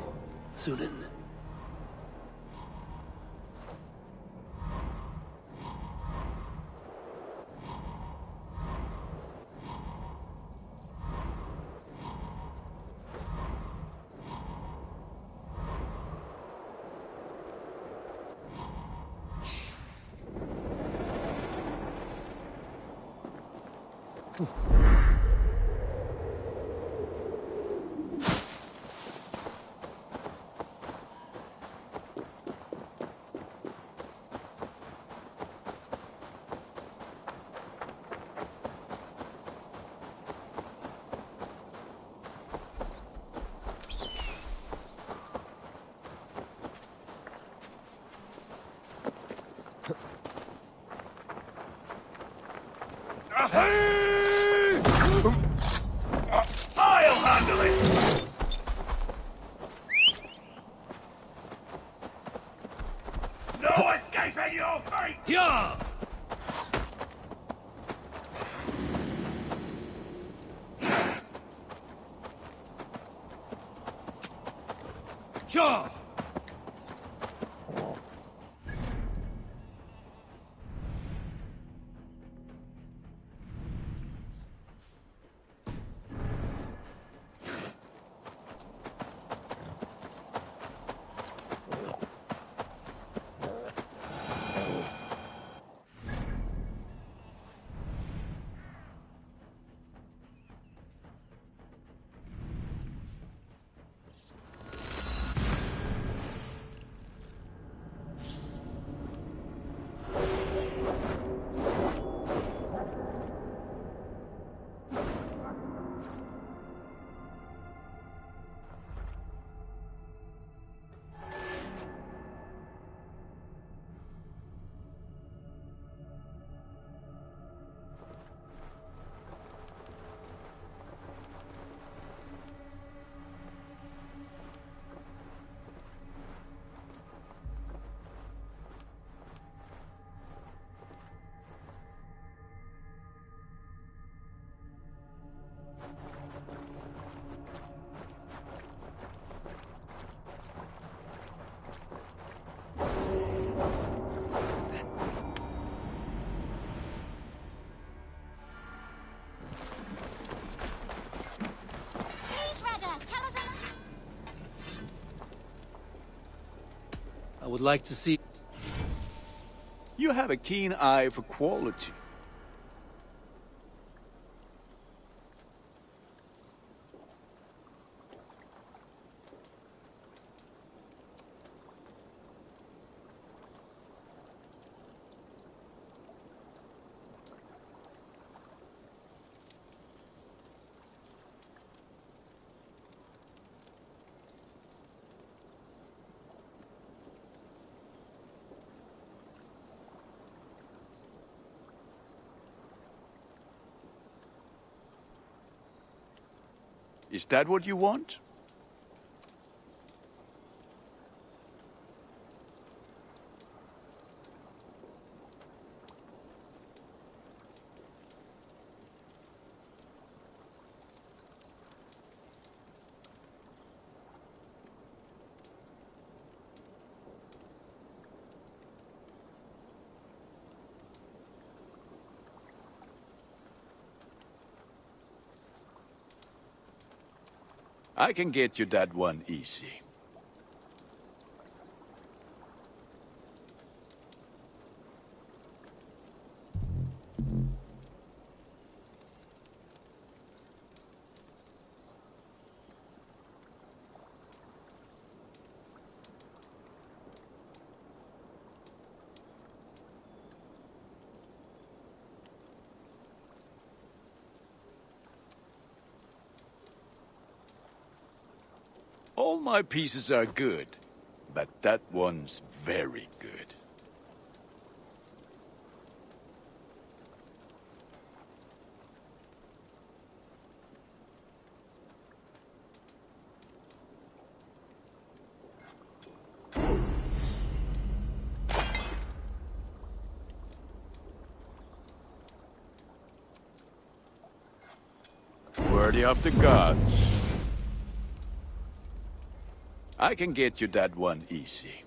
Sunan. I'll handle it! No escaping your fate! Yeah! Sure! I would like to see... You have a keen eye for quality. Is that what you want? I can get you that one easy. All my pieces are good, but that one's very good. Worthy of the gods. I can get you that one easy.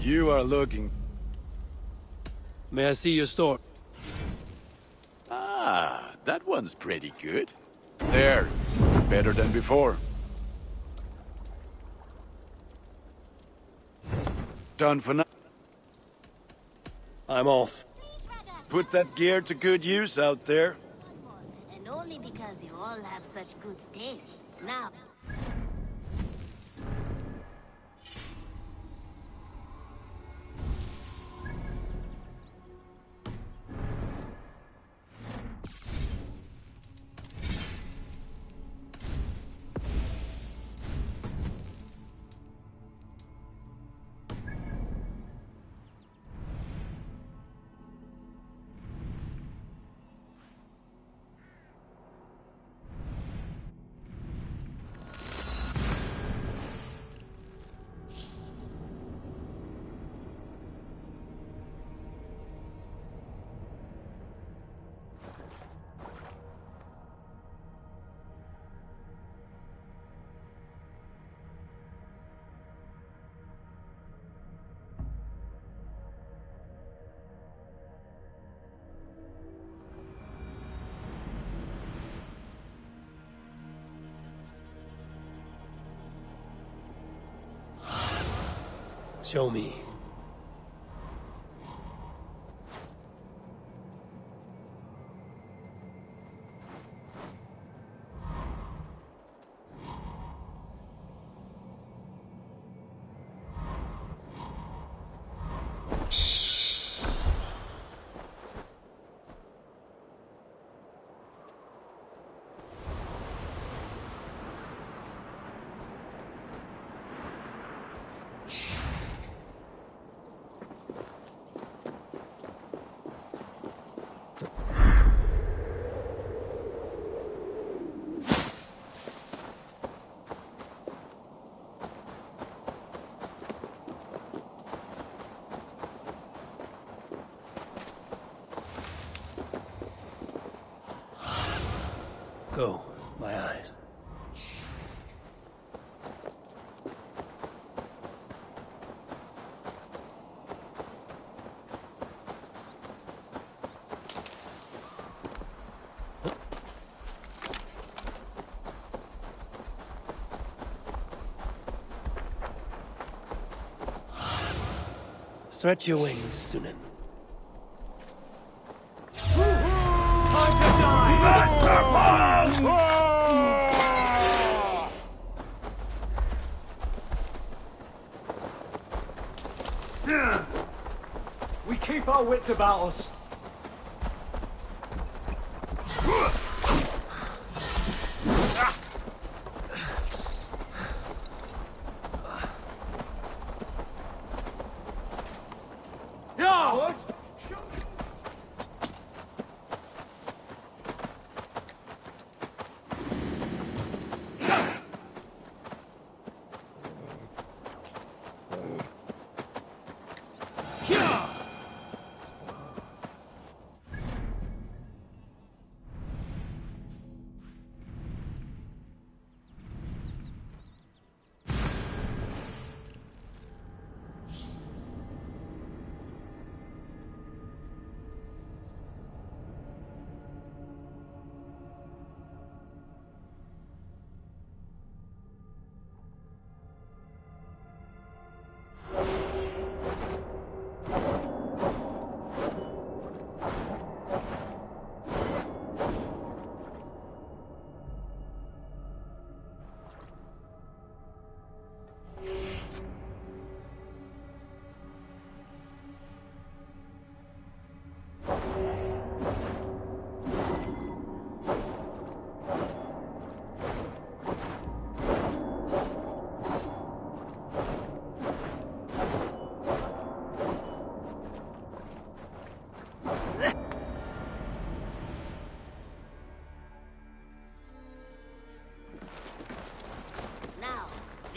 You are looking... May I see your store? Ah, that one's pretty good. There, better than before. Done for now. I'm off. Put that gear to good use out there. And only because you all have such good taste. Now... Show me. Go, my eyes. Stretch your wings, Sunan. We keep our wits about us.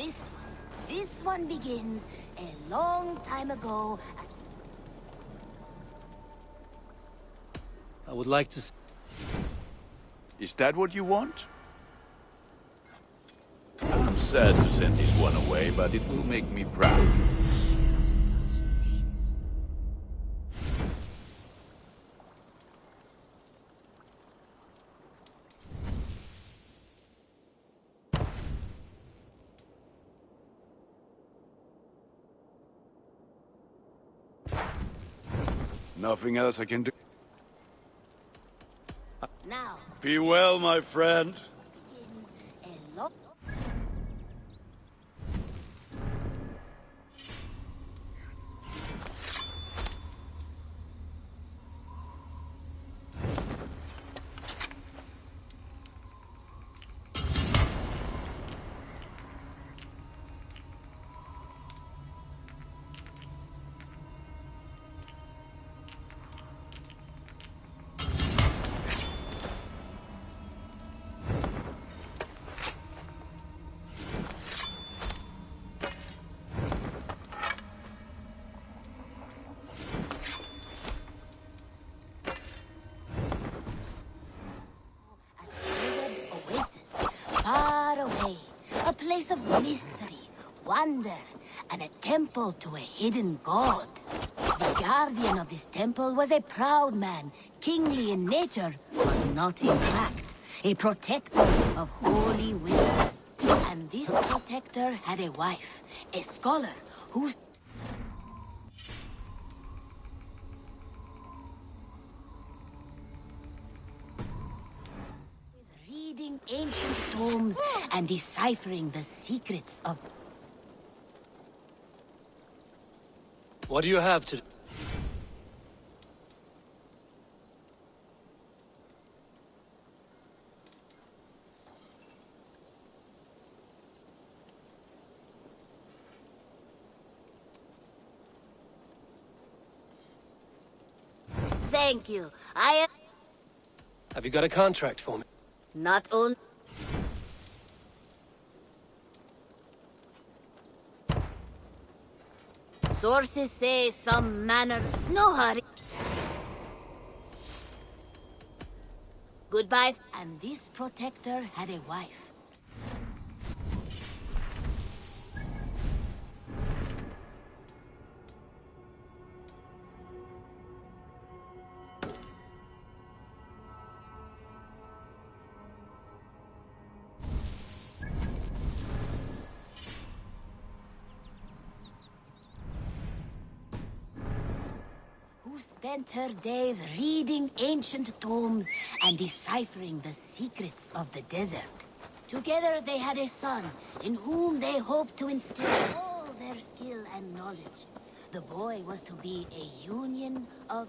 This one begins a long time ago. I would like to... Is that what you want? I'm sad to send this one away, but it will make me proud. Nothing else I can do. Now, Be well, my friend. a long... Far away, a place of mystery, wonder, and a temple to a hidden god. The guardian of this temple was a proud man, kingly in nature, but not in fact, a protector of holy wisdom. And this protector had a wife, a scholar, whose... reading ancient tomes and deciphering the secrets of... What do you have to... Thank you. I am... Have you got a contract for me? Not only... Sources say some manner... No hurry. Goodbye. And this protector had a wife. Who spent her days reading ancient tomes and deciphering the secrets of the desert. Together they had a son, in whom they hoped to instill all their skill and knowledge. The boy was to be a union of...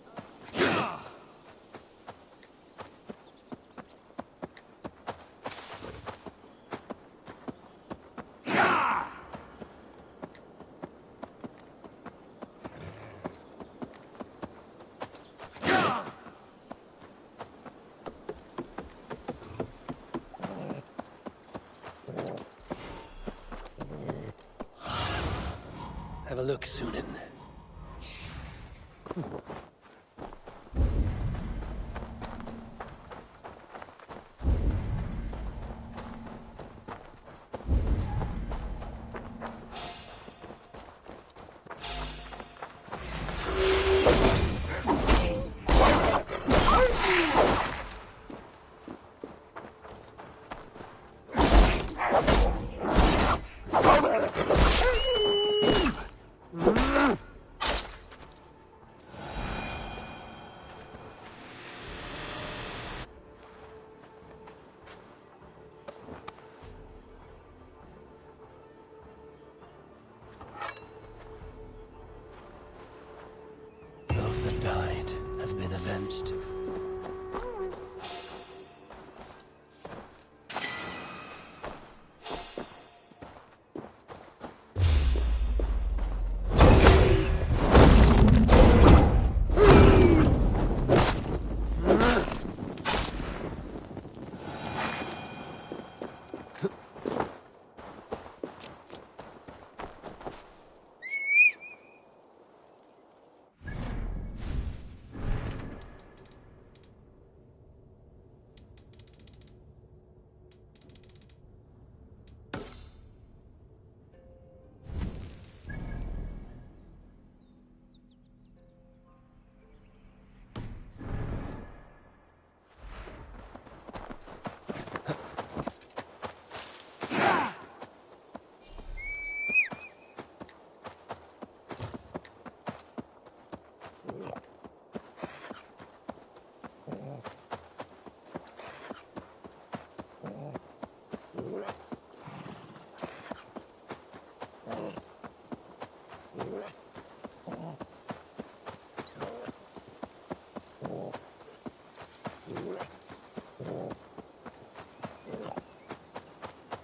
Have a look, Sunan.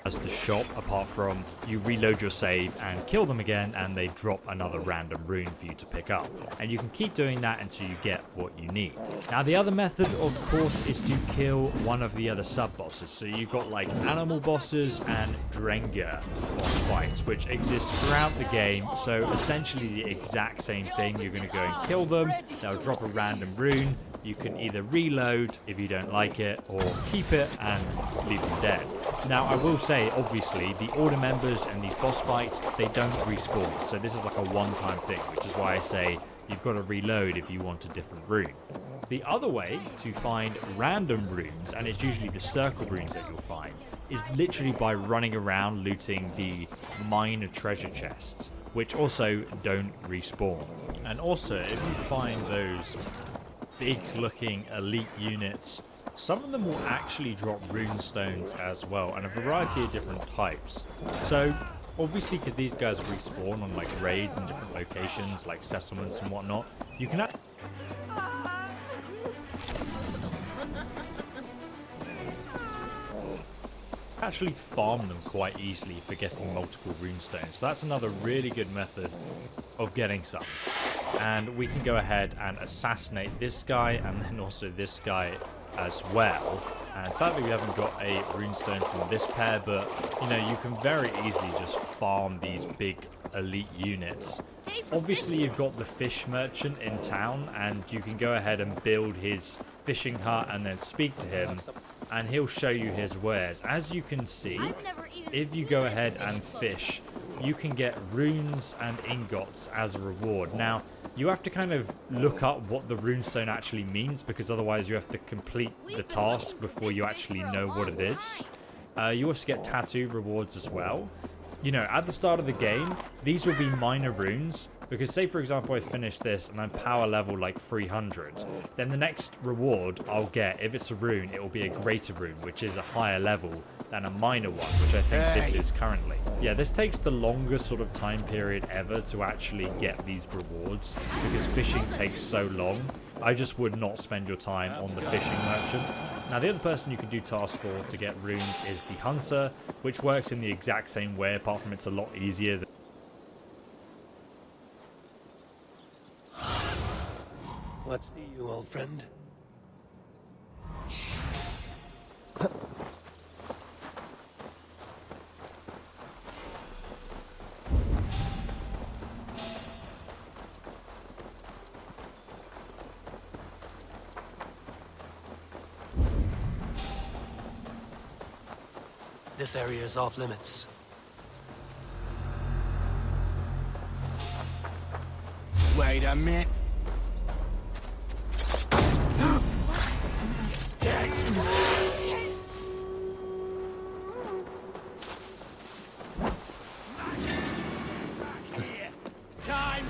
as the shop, apart from you reload your save and kill them again and they drop another random rune for you to pick up. And you can keep doing that until you get what you need. Now the other method, of course, is to kill one of the other sub-bosses. So you've got like animal bosses and Drenga boss fights, which exist throughout the game. So essentially the exact same thing. You're going to go and kill them, they'll drop a random rune. You can either reload if you don't like it, or keep it and leave them dead. Now, I will say, obviously, the order members and these boss fights, they don't respawn. So this is like a one-time thing, which is why I say you've got to reload if you want a different rune. The other way to find random runes, and it's usually the circle runes that you'll find, is literally by running around looting the minor treasure chests, which also don't respawn. And also, if you find those big looking elite units, some of them will actually drop rune stones as well, and a variety of different types. So obviously, because these guys respawn on like raids in different locations like settlements and whatnot, you can actually farm them quite easily for getting multiple rune stones. So that's another really good method of getting some. And we can go ahead and assassinate this guy and then also this guy as well. And sadly we haven't got a runestone from this pair, but you know, you can very easily just farm these big elite units. Obviously you've got the fish merchant in town, and you can go ahead and build his fishing hut and then speak to him, and he'll show you his wares. As you can see, if you go ahead and fish, you can get runes and ingots as a reward. Now, you have to kind of look up what the runestone actually means, because otherwise you have to complete the task before you actually know what it is. You also get tattoo rewards as well. You know, at the start of the game, these will be minor runes, because say for example I finish this and I'm power level like 300, then the next reward I'll get, if it's a rune, it will be a greater rune, which is a higher level than a minor one, which I think this is currently. Yeah, this takes the longest sort of time period ever to actually get these rewards, because fishing takes so long. I just would not spend your time on the fishing merchant. Now the other person you can do tasks for to get runes is the hunter, which works in the exact same way, apart from it's a lot easier. What's you, old friend? This area is off limits. Wait a minute. Time.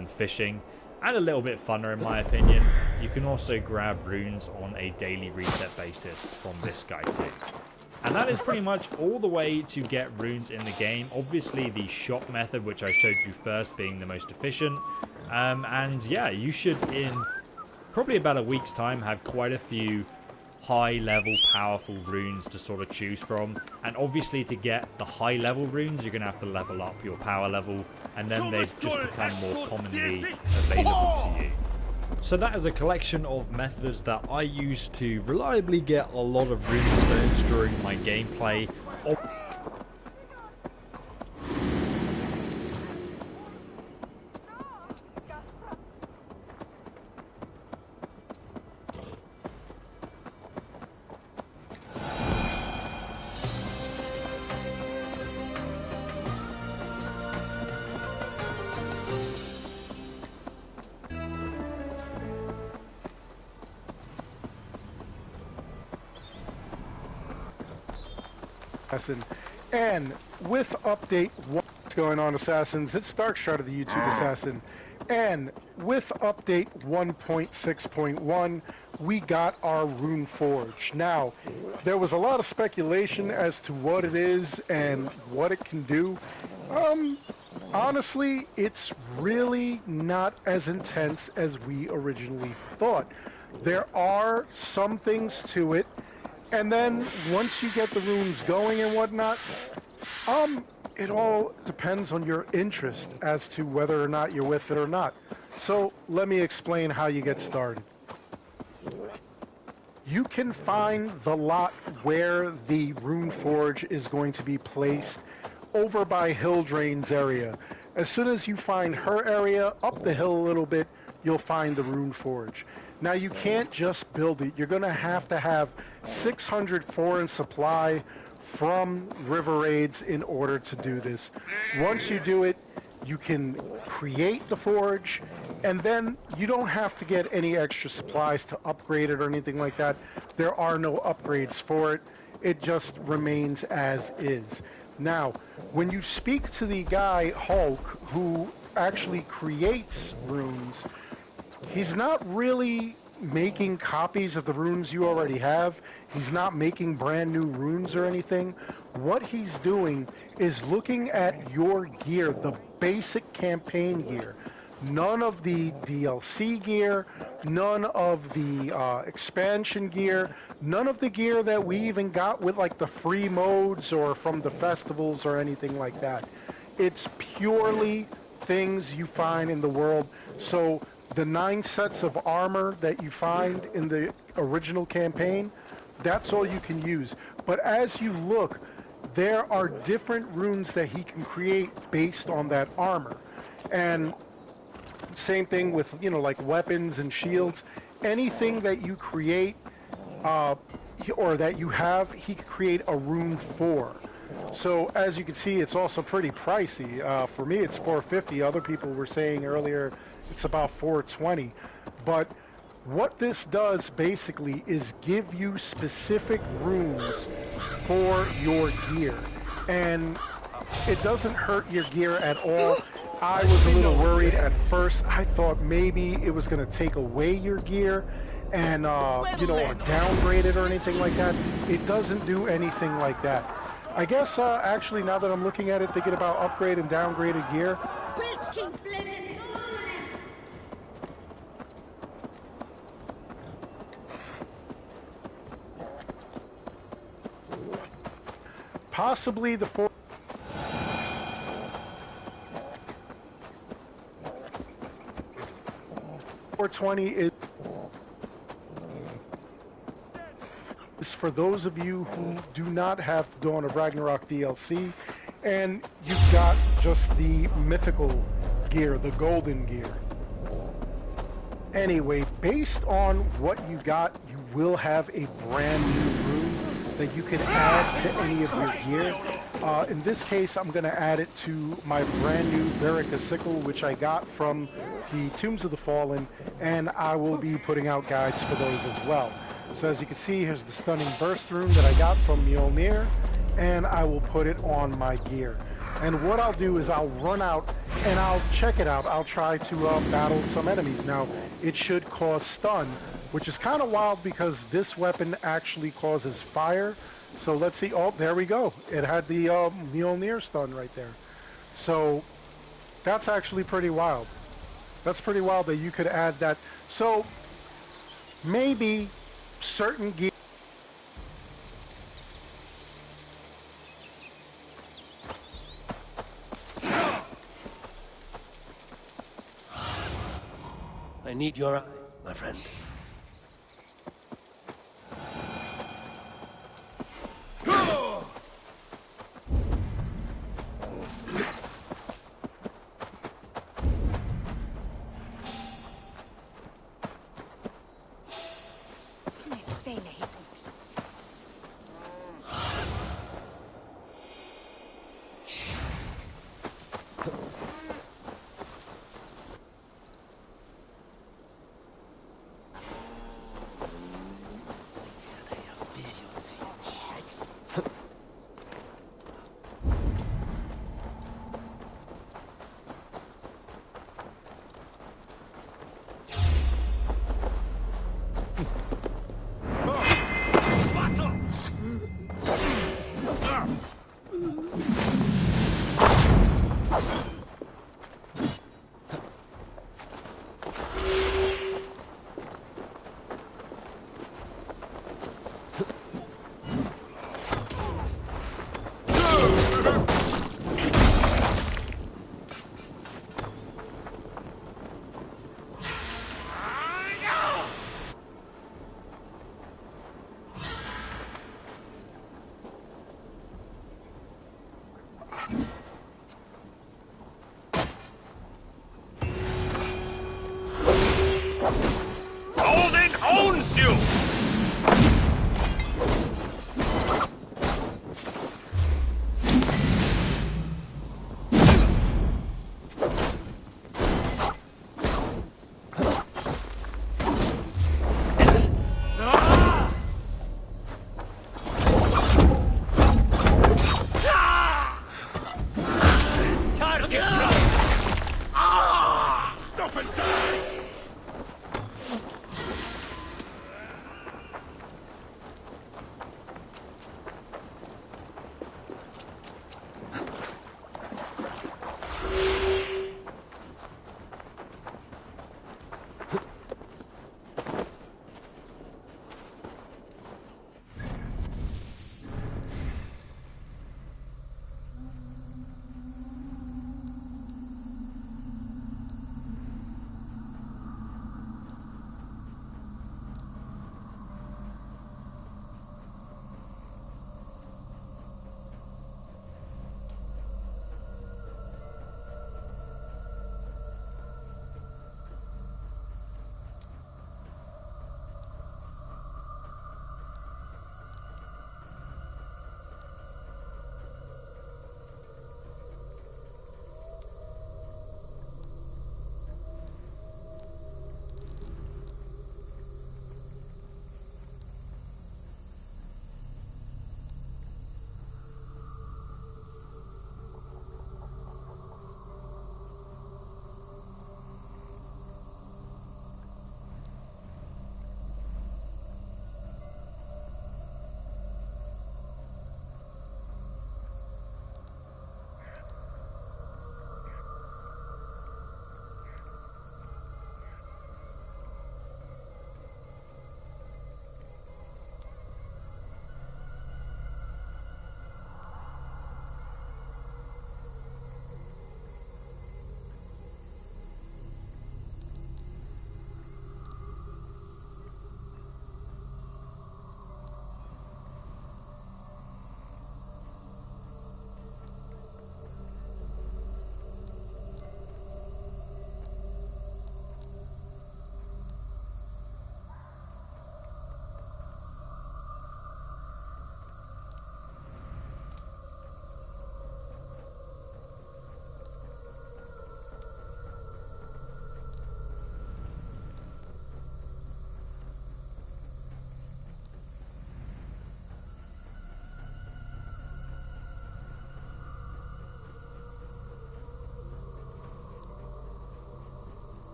than fishing, and a little bit funner in my opinion. You can also grab runes on a daily reset basis from this guy too. And that is pretty much all the way to get runes in the game. Obviously the shop method, which I showed you first, being the most efficient. And yeah, you should in probably about a week's time have quite a few high level powerful runes to sort of choose from. And obviously to get the high level runes, you're going to have to level up your power level, and then they just become more commonly available to you. So that is a collection of methods that I use to reliably get a lot of runestones during my gameplay. And with update what's going on, Assassins, it's Darkshard of the YouTube Assassin. And with update 1.6.1, we got our Rune Forge. Now, there was a lot of speculation as to what it is and what it can do. Honestly, it's really not as intense as we originally thought. There are some things to it. And then once you get the runes going and whatnot, it all depends on your interest as to whether or not you're with it or not. So let me explain how you get started. You can find the lot where the Rune Forge is going to be placed over by Hildrain's area. As soon as you find her area, up the hill a little bit, you'll find the Rune Forge. Now you can't just build it. You're going to have 600 foreign supply from river raids in order to do this. Once you do it, you can create the forge, and then you don't have to get any extra supplies to upgrade it or anything like that. There are no upgrades for it. It just remains as is. Now, when you speak to the guy, Hulk, who actually creates runes, he's not really making copies of the runes you already have. He's not making brand new runes or anything. What he's doing is looking at your gear, the basic campaign gear. None of the DLC gear, none of the expansion gear, none of the gear that we even got with like the free modes or from the festivals or anything like that. It's purely things you find in the world. So the 9 sets of armor that you find in the original campaign, that's all you can use. But as you look, there are different runes that he can create based on that armor. And same thing with, you know, like weapons and shields. Anything that you create or that you have, he can create a rune for. So as you can see, it's also pretty pricey. For me, it's $450. Other people were saying earlier it's about $420. But what this does basically is give you specific runes for your gear. And it doesn't hurt your gear at all. I was a little worried at first. I thought maybe it was going to take away your gear and, you know, or downgrade it or anything like that. It doesn't do anything like that. I guess, actually, now that I'm looking at it, thinking about upgrade and downgraded gear, possibly the 420 is for those of you who do not have Dawn of Ragnarok DLC, and you've got just the mythical gear, the golden gear. Anyway, based on what you got, you will have a brand new rune that you can add to any of your gear. In this case, I'm going to add it to my brand new Verica sickle, which I got from the Tombs of the Fallen, and I will be putting out guides for those as well. So as you can see, here's the Stunning Burst rune that I got from Mjolnir, and I will put it on my gear. And what I'll do is I'll run out and I'll check it out. I'll try to battle some enemies. Now, it should cause stun, which is kind of wild because this weapon actually causes fire. So let's see. Oh, there we go. It had the Mjolnir stun right there. So that's actually pretty wild. That's pretty wild that you could add that. So maybe certain gear. I need your eye, my friend.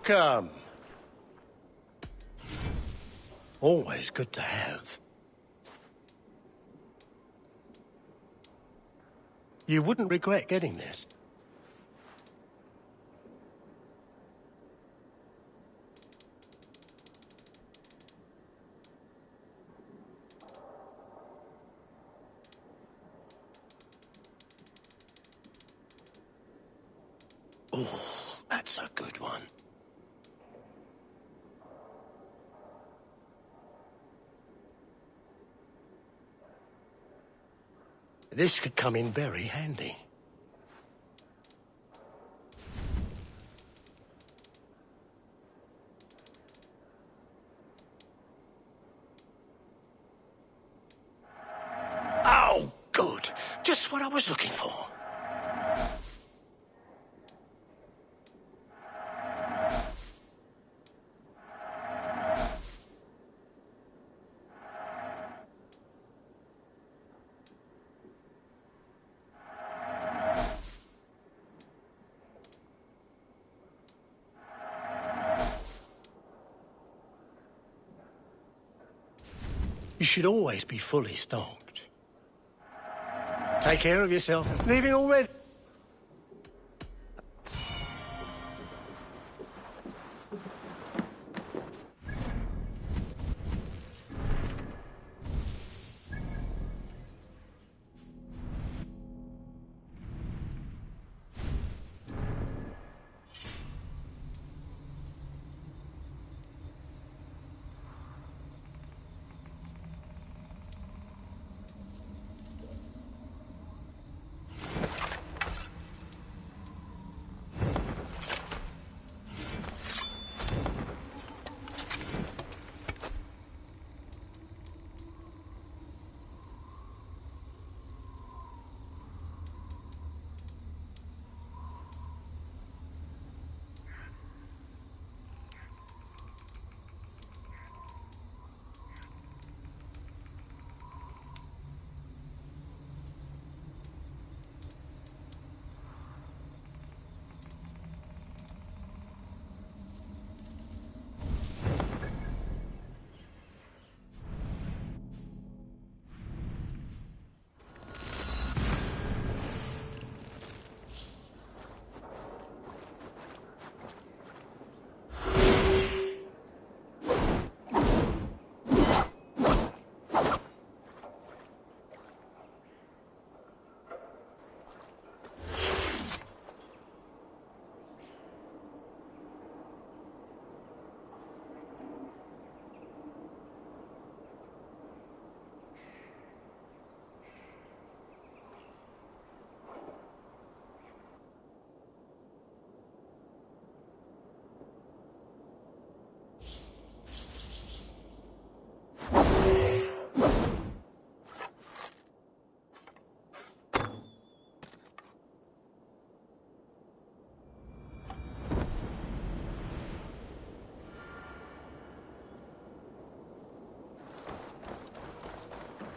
Welcome. Always good to have. You wouldn't regret getting this. Oh, that's a good one. This could come in very handy. Oh, good. Just what I was looking for. You should always be fully stocked. Take care of yourself. Leaving already?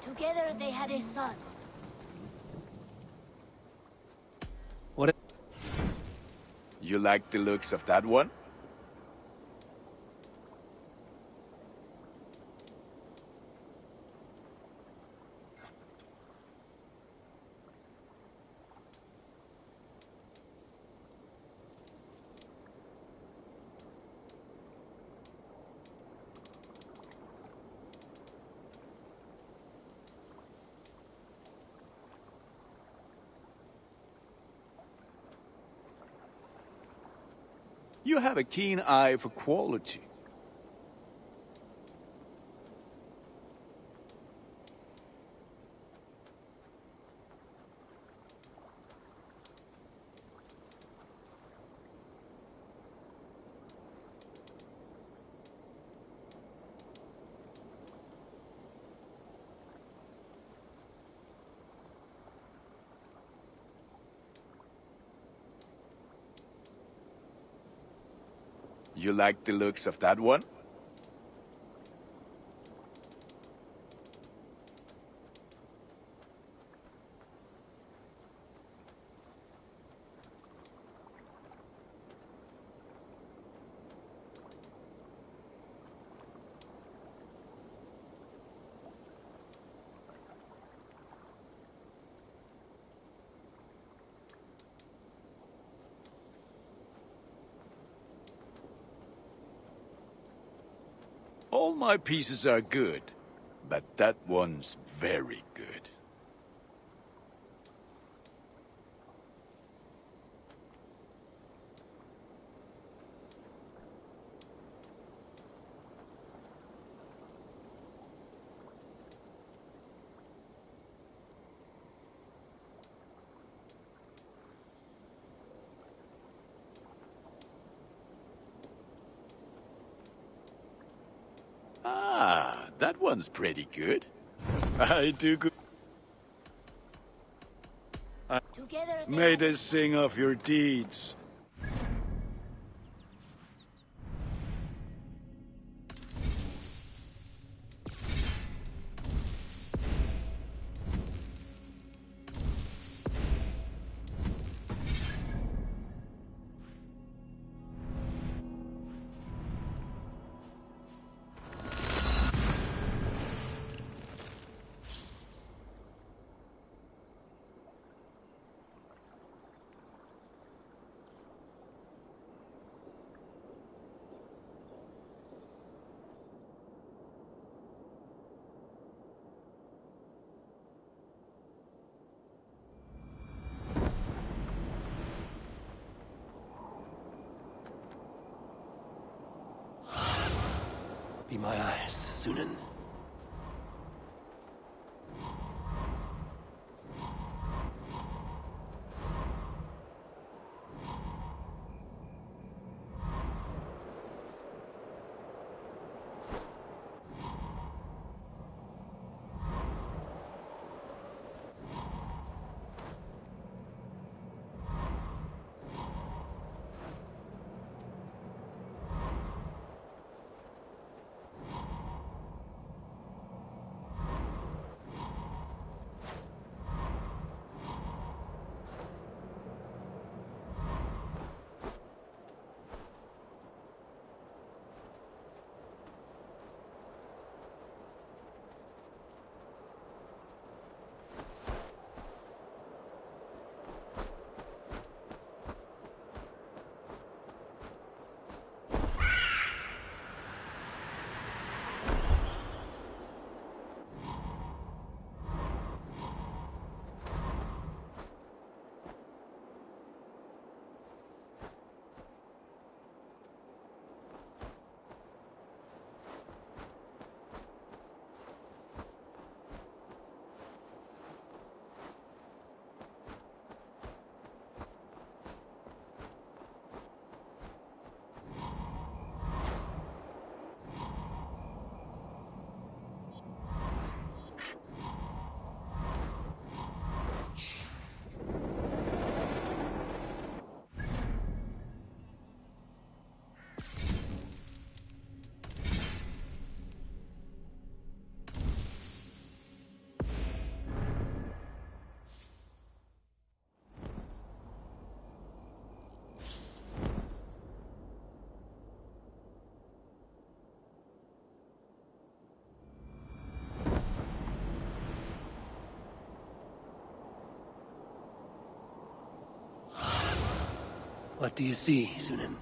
Together they had a son. What? You like the looks of that one? You have a keen eye for quality. You like the looks of that one? All my pieces are good, but that one's very good. Ah, that one's pretty good. I do good. May they sing of your deeds. Be my eyes, Sunan. What do you see, Sunan?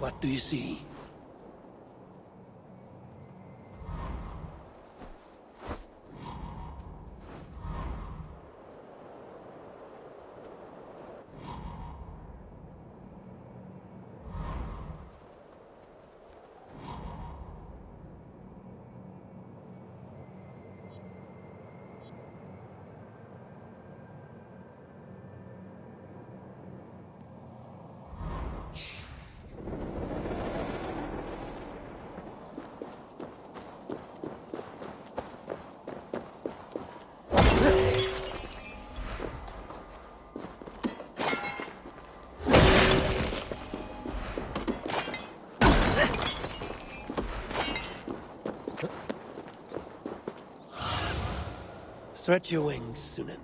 What do you see? Stretch your wings, Sunan.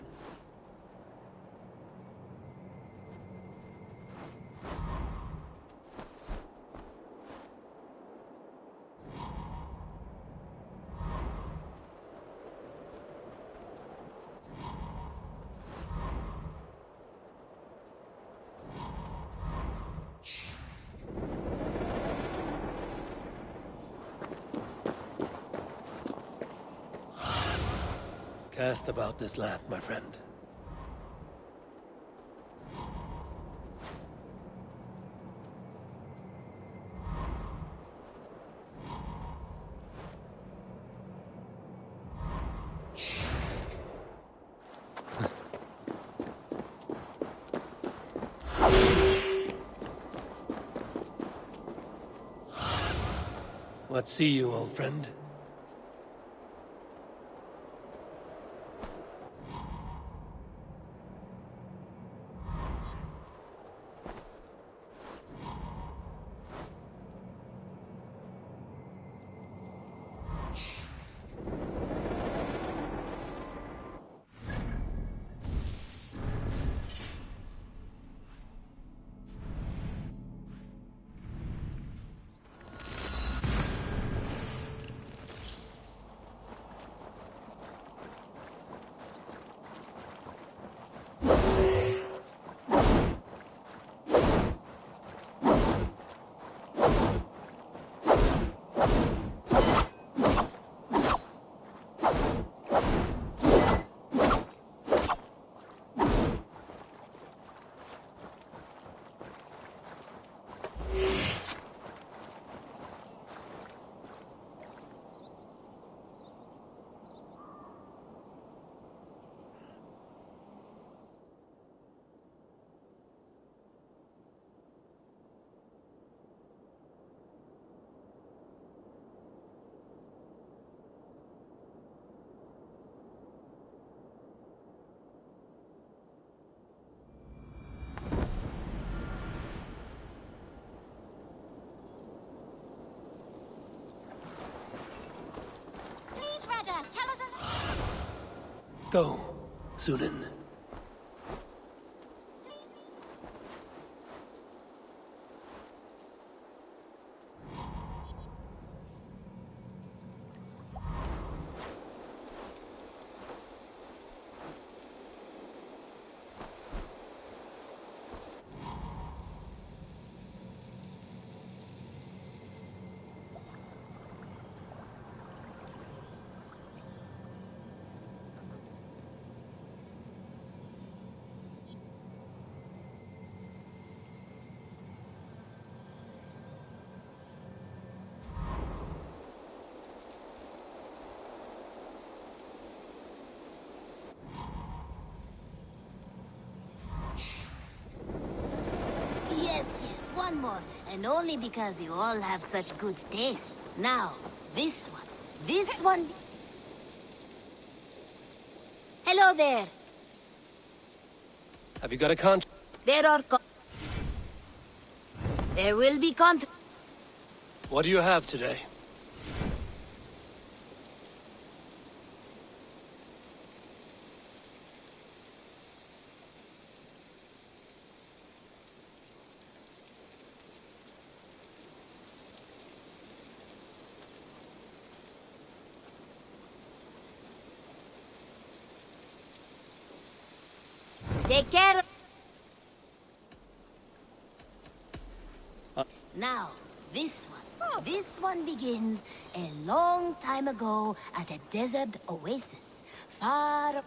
Cast about this land, my friend. What see you, old friend? Go, Sunan. Yes, one more. And only because you all have such good taste. Now, this one. This one. Hello there. Have you got a contract? There will be contract. What do you have today? Take care. beast. Now, this one. This one begins a long time ago at a desert oasis, far...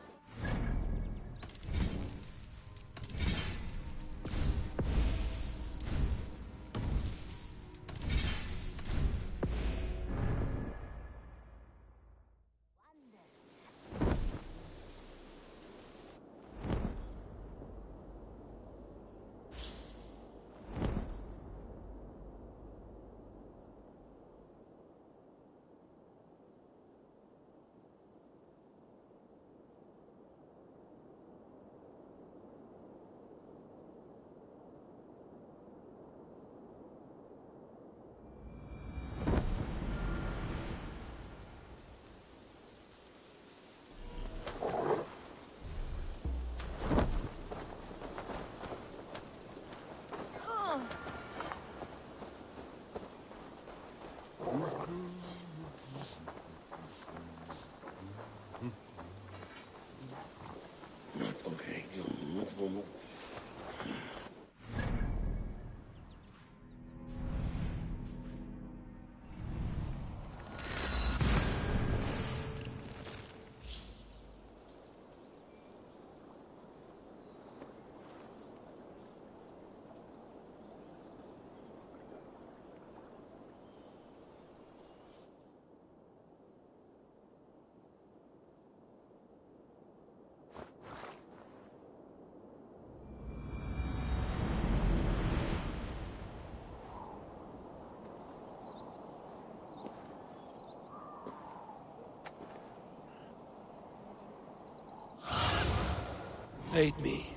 Aid me.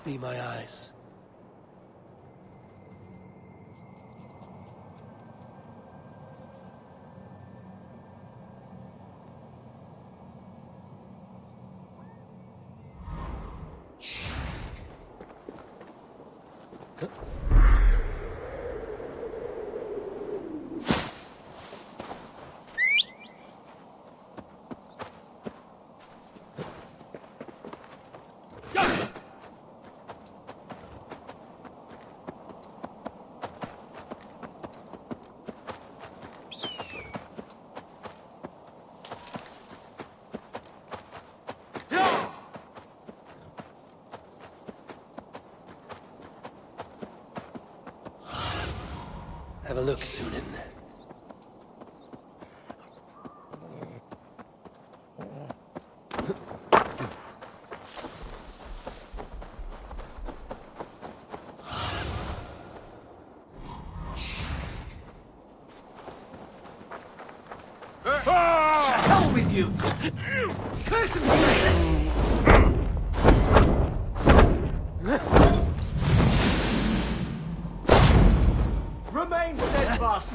Be my eyes. Have a look, Sunan. Hell with you! Curse him! Remain steadfast!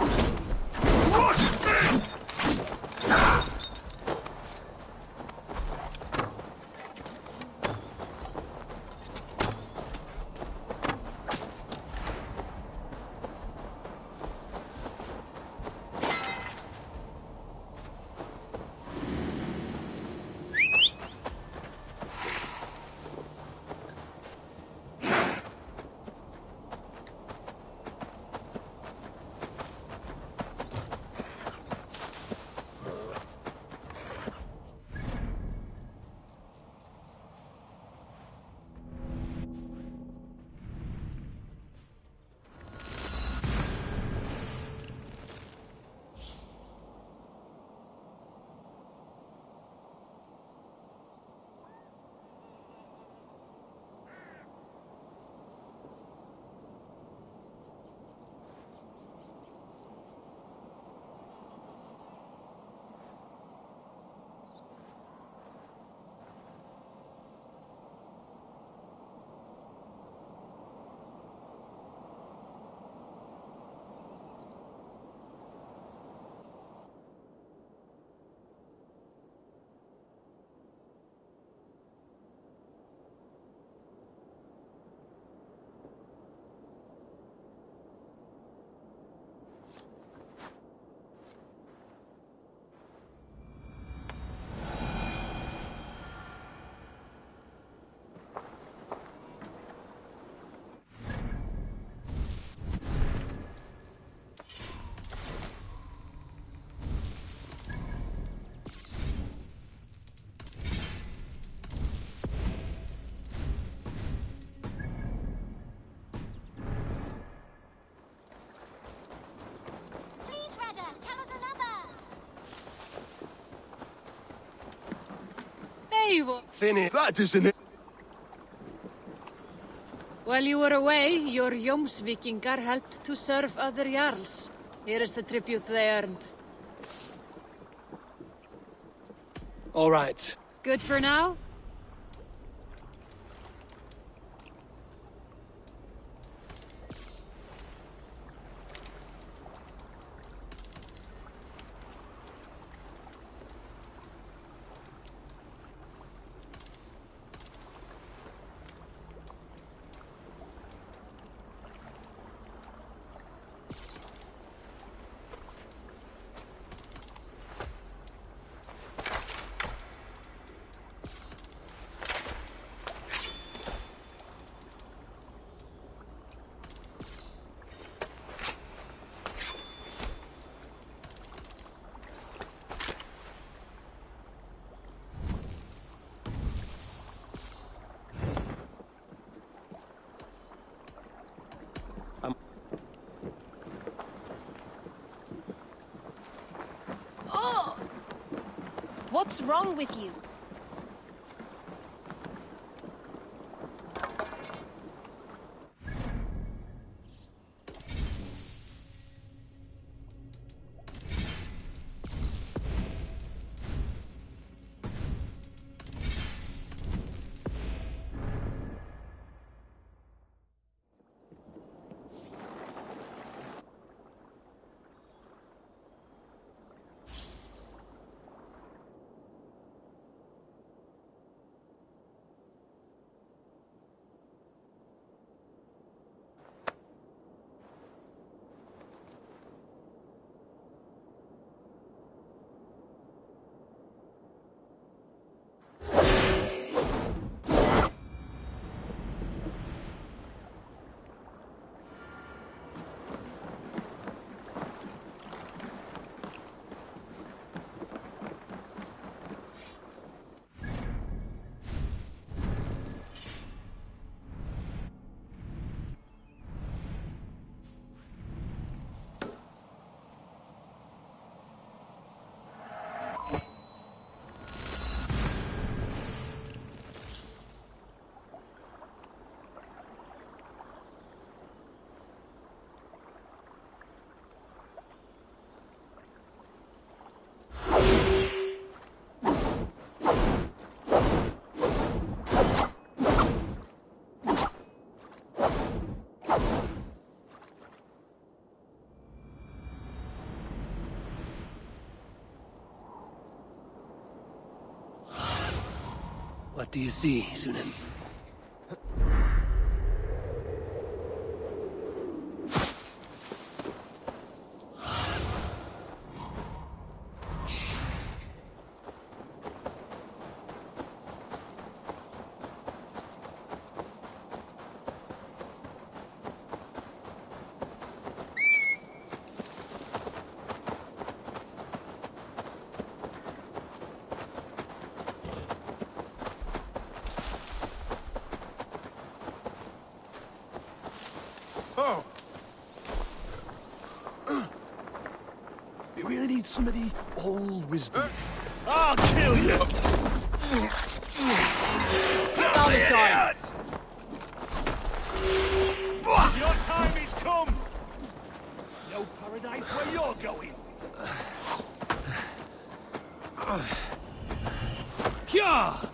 Aivo. Finish. That isn't it. While you were away, your Jomsvikingar helped to serve other Jarls. Here is the tribute they earned. All right. Good for now? What's wrong with you? What do you see, Sunan? Oh. We really need somebody old wisdom. I'll kill you! Get on the side! Your time is come! No paradise where you're going! Kya!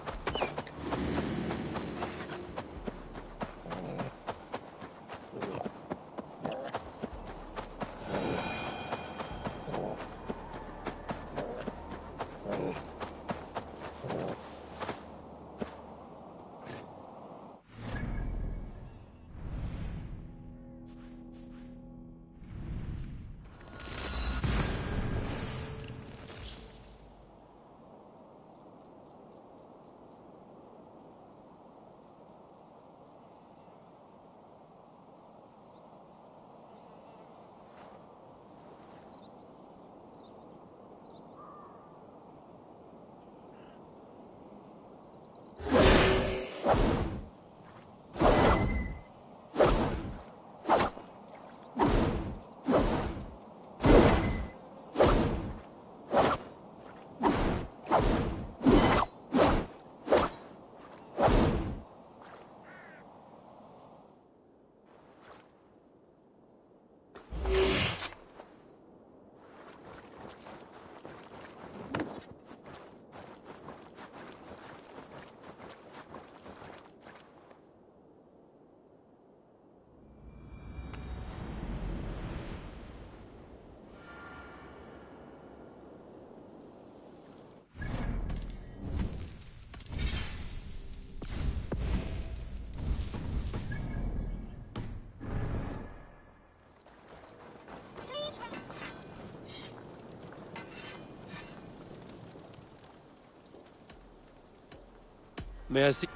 May I see?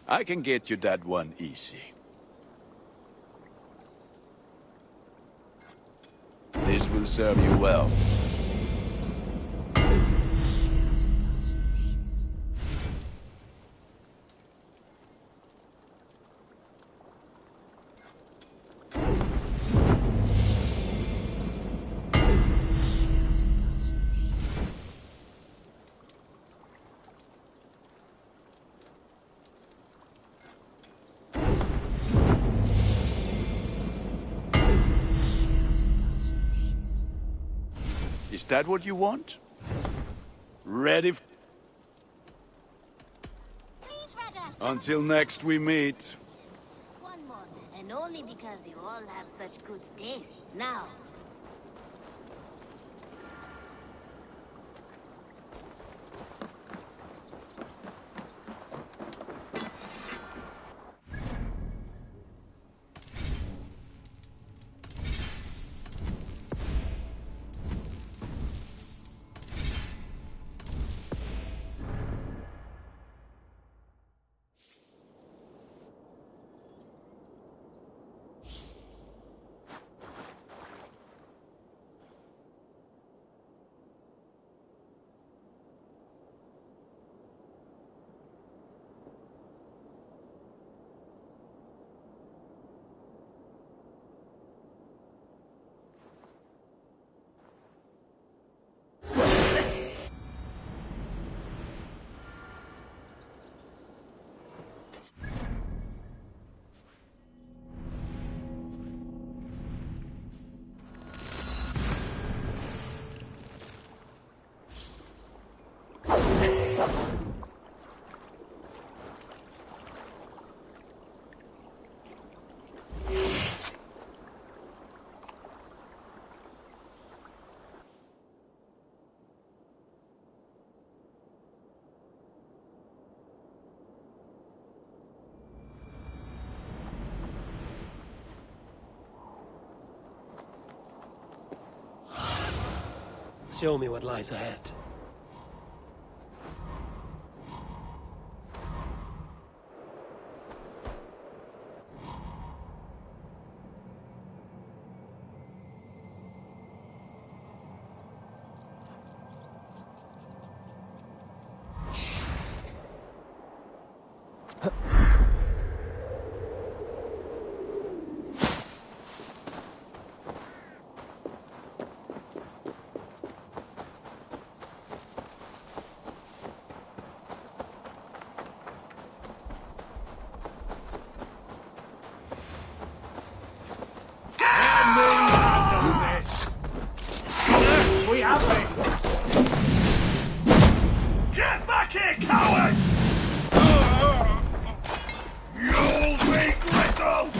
I can get you that one easy. This will serve you well. Is that what you want? Ready? Until next we meet. One more, and only because you all have such good taste. Now, Show me what lies ahead. We have it! Get back here, coward! You'll be grittle!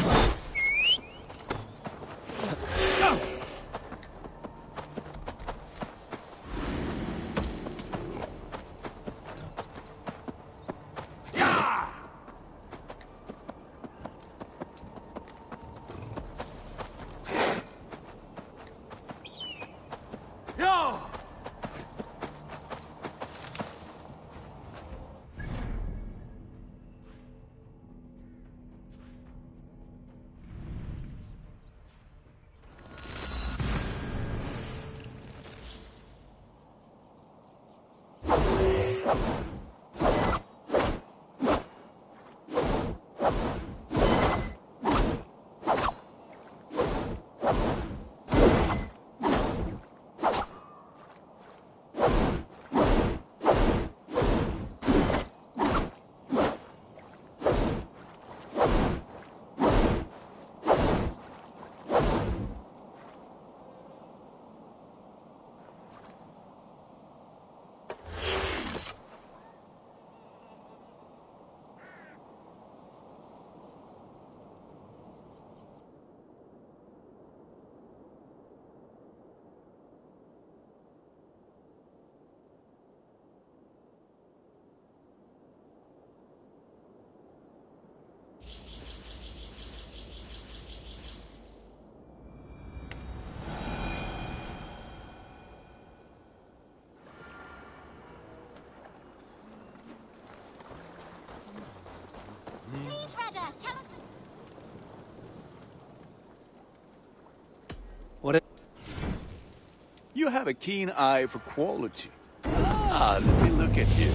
You have a keen eye for quality. Ah, let me look at you.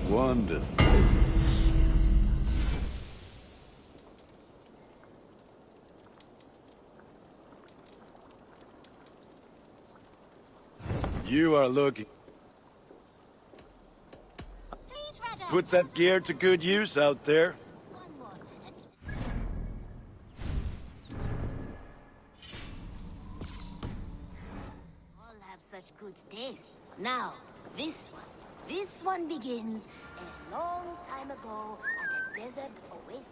Wonderful. You are looking. Put that gear to good use out there. All have such good taste. Now, this one begins a long time ago at a desert oasis,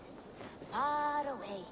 far away.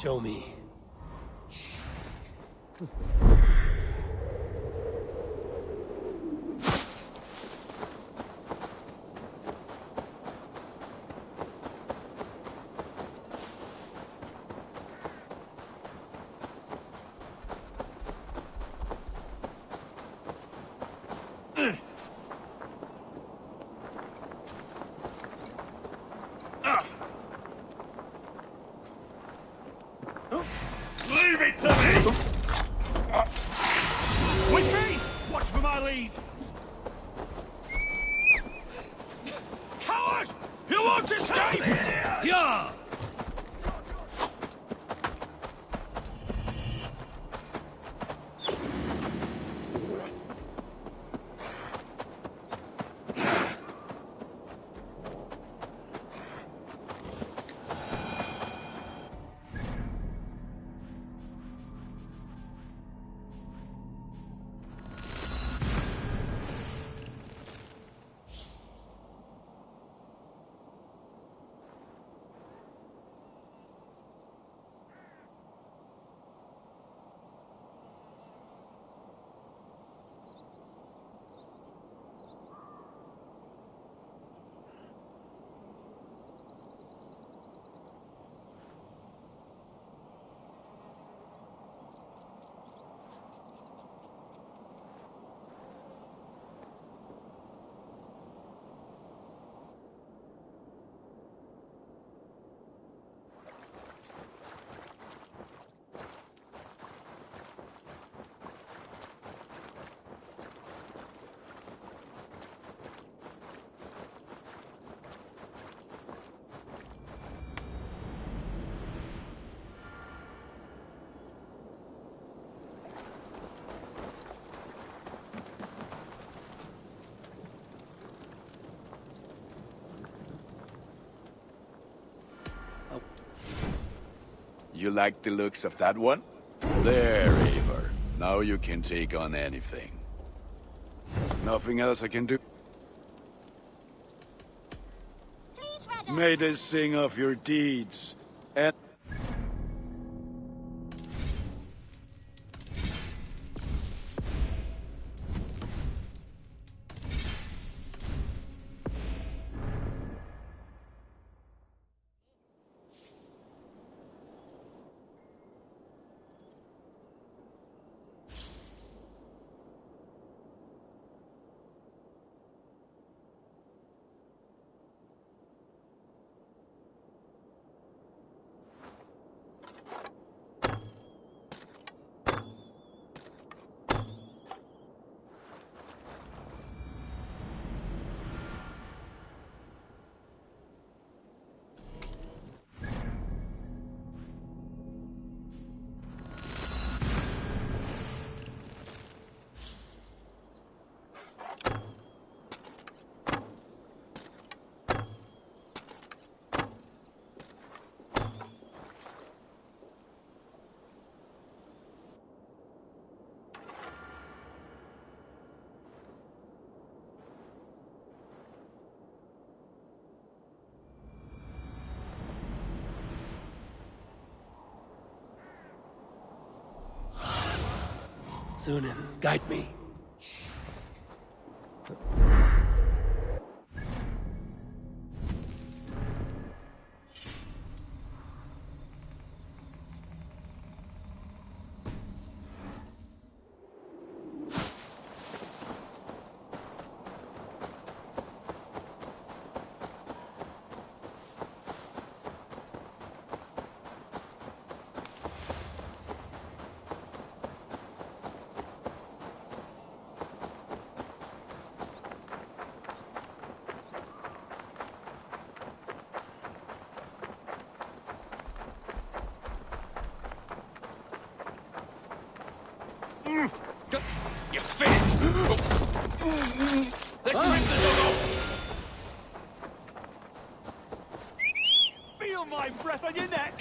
Show me. Leave it to me! With me! Watch for my lead! Coward! You won't escape! Yeah! You like the looks of that one? There, Eivor. Now you can take on anything. Nothing else I can do. May they sing of your deeds, and... Sunan, guide me. You're finished! Let's rip the dog off! Feel my breath on your neck!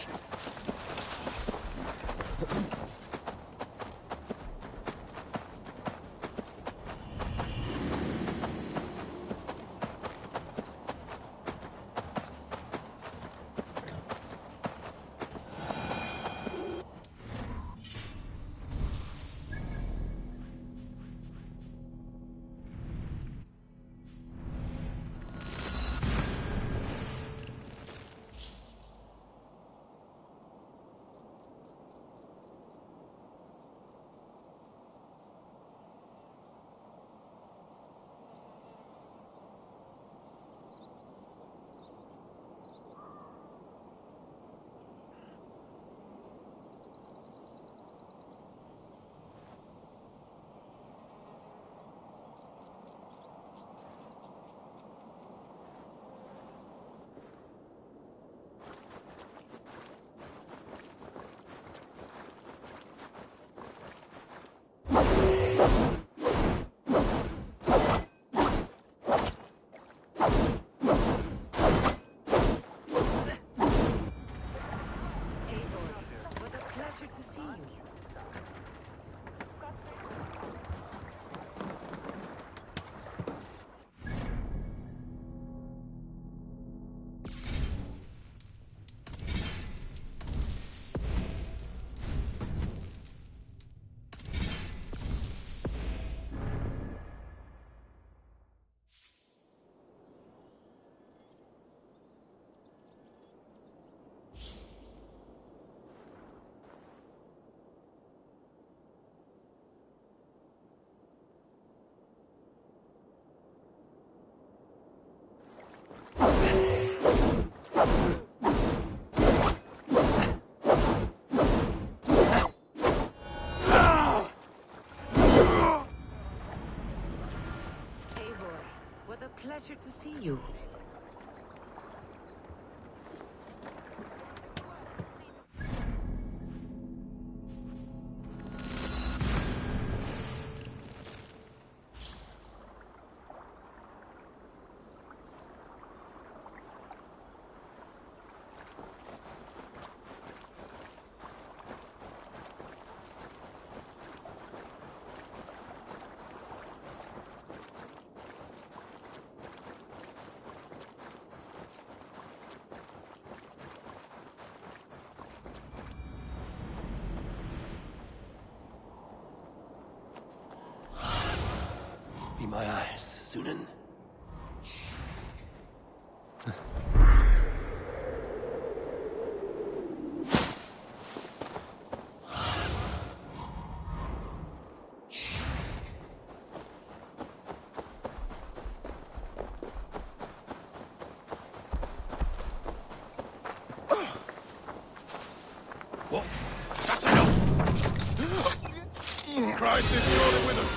Pleasure to see you. Be my eyes, Sunan. What? That's enough! Christ is surely with us!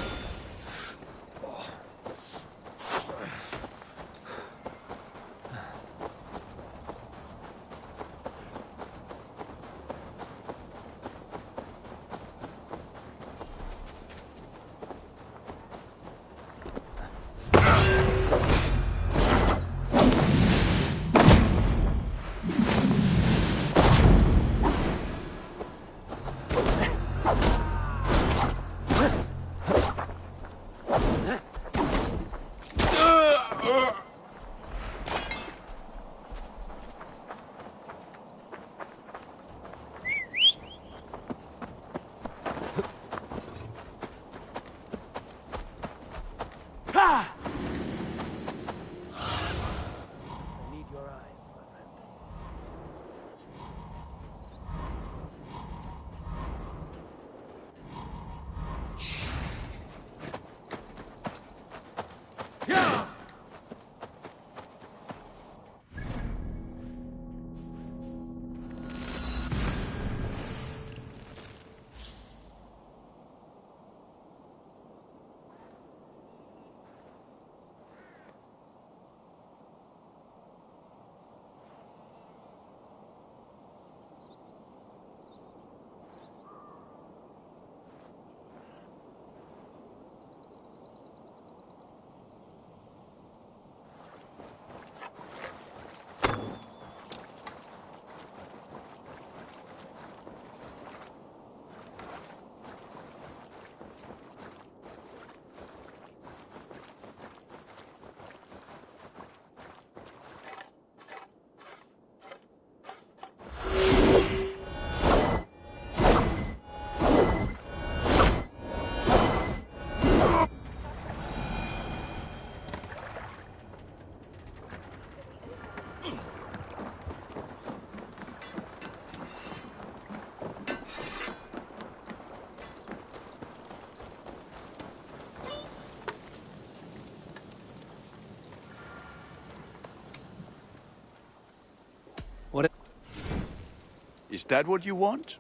Is that what you want?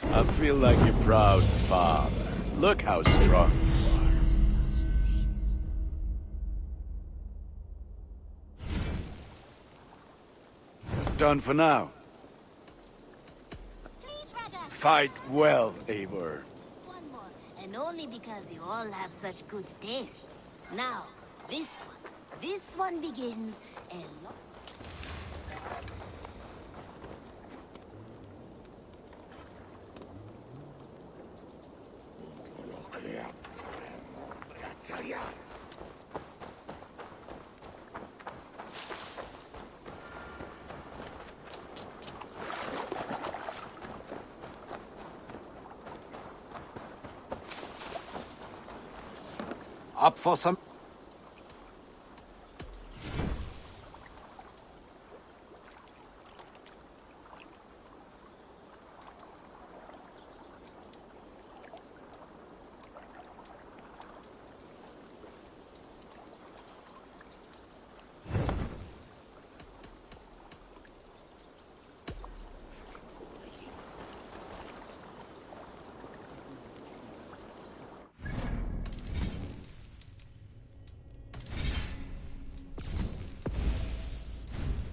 I feel like a proud father. Look how strong you are. Done for now. Fight well, Eivor. One more, and only because you all have such good taste. Now, this one begins a lot. Up for some...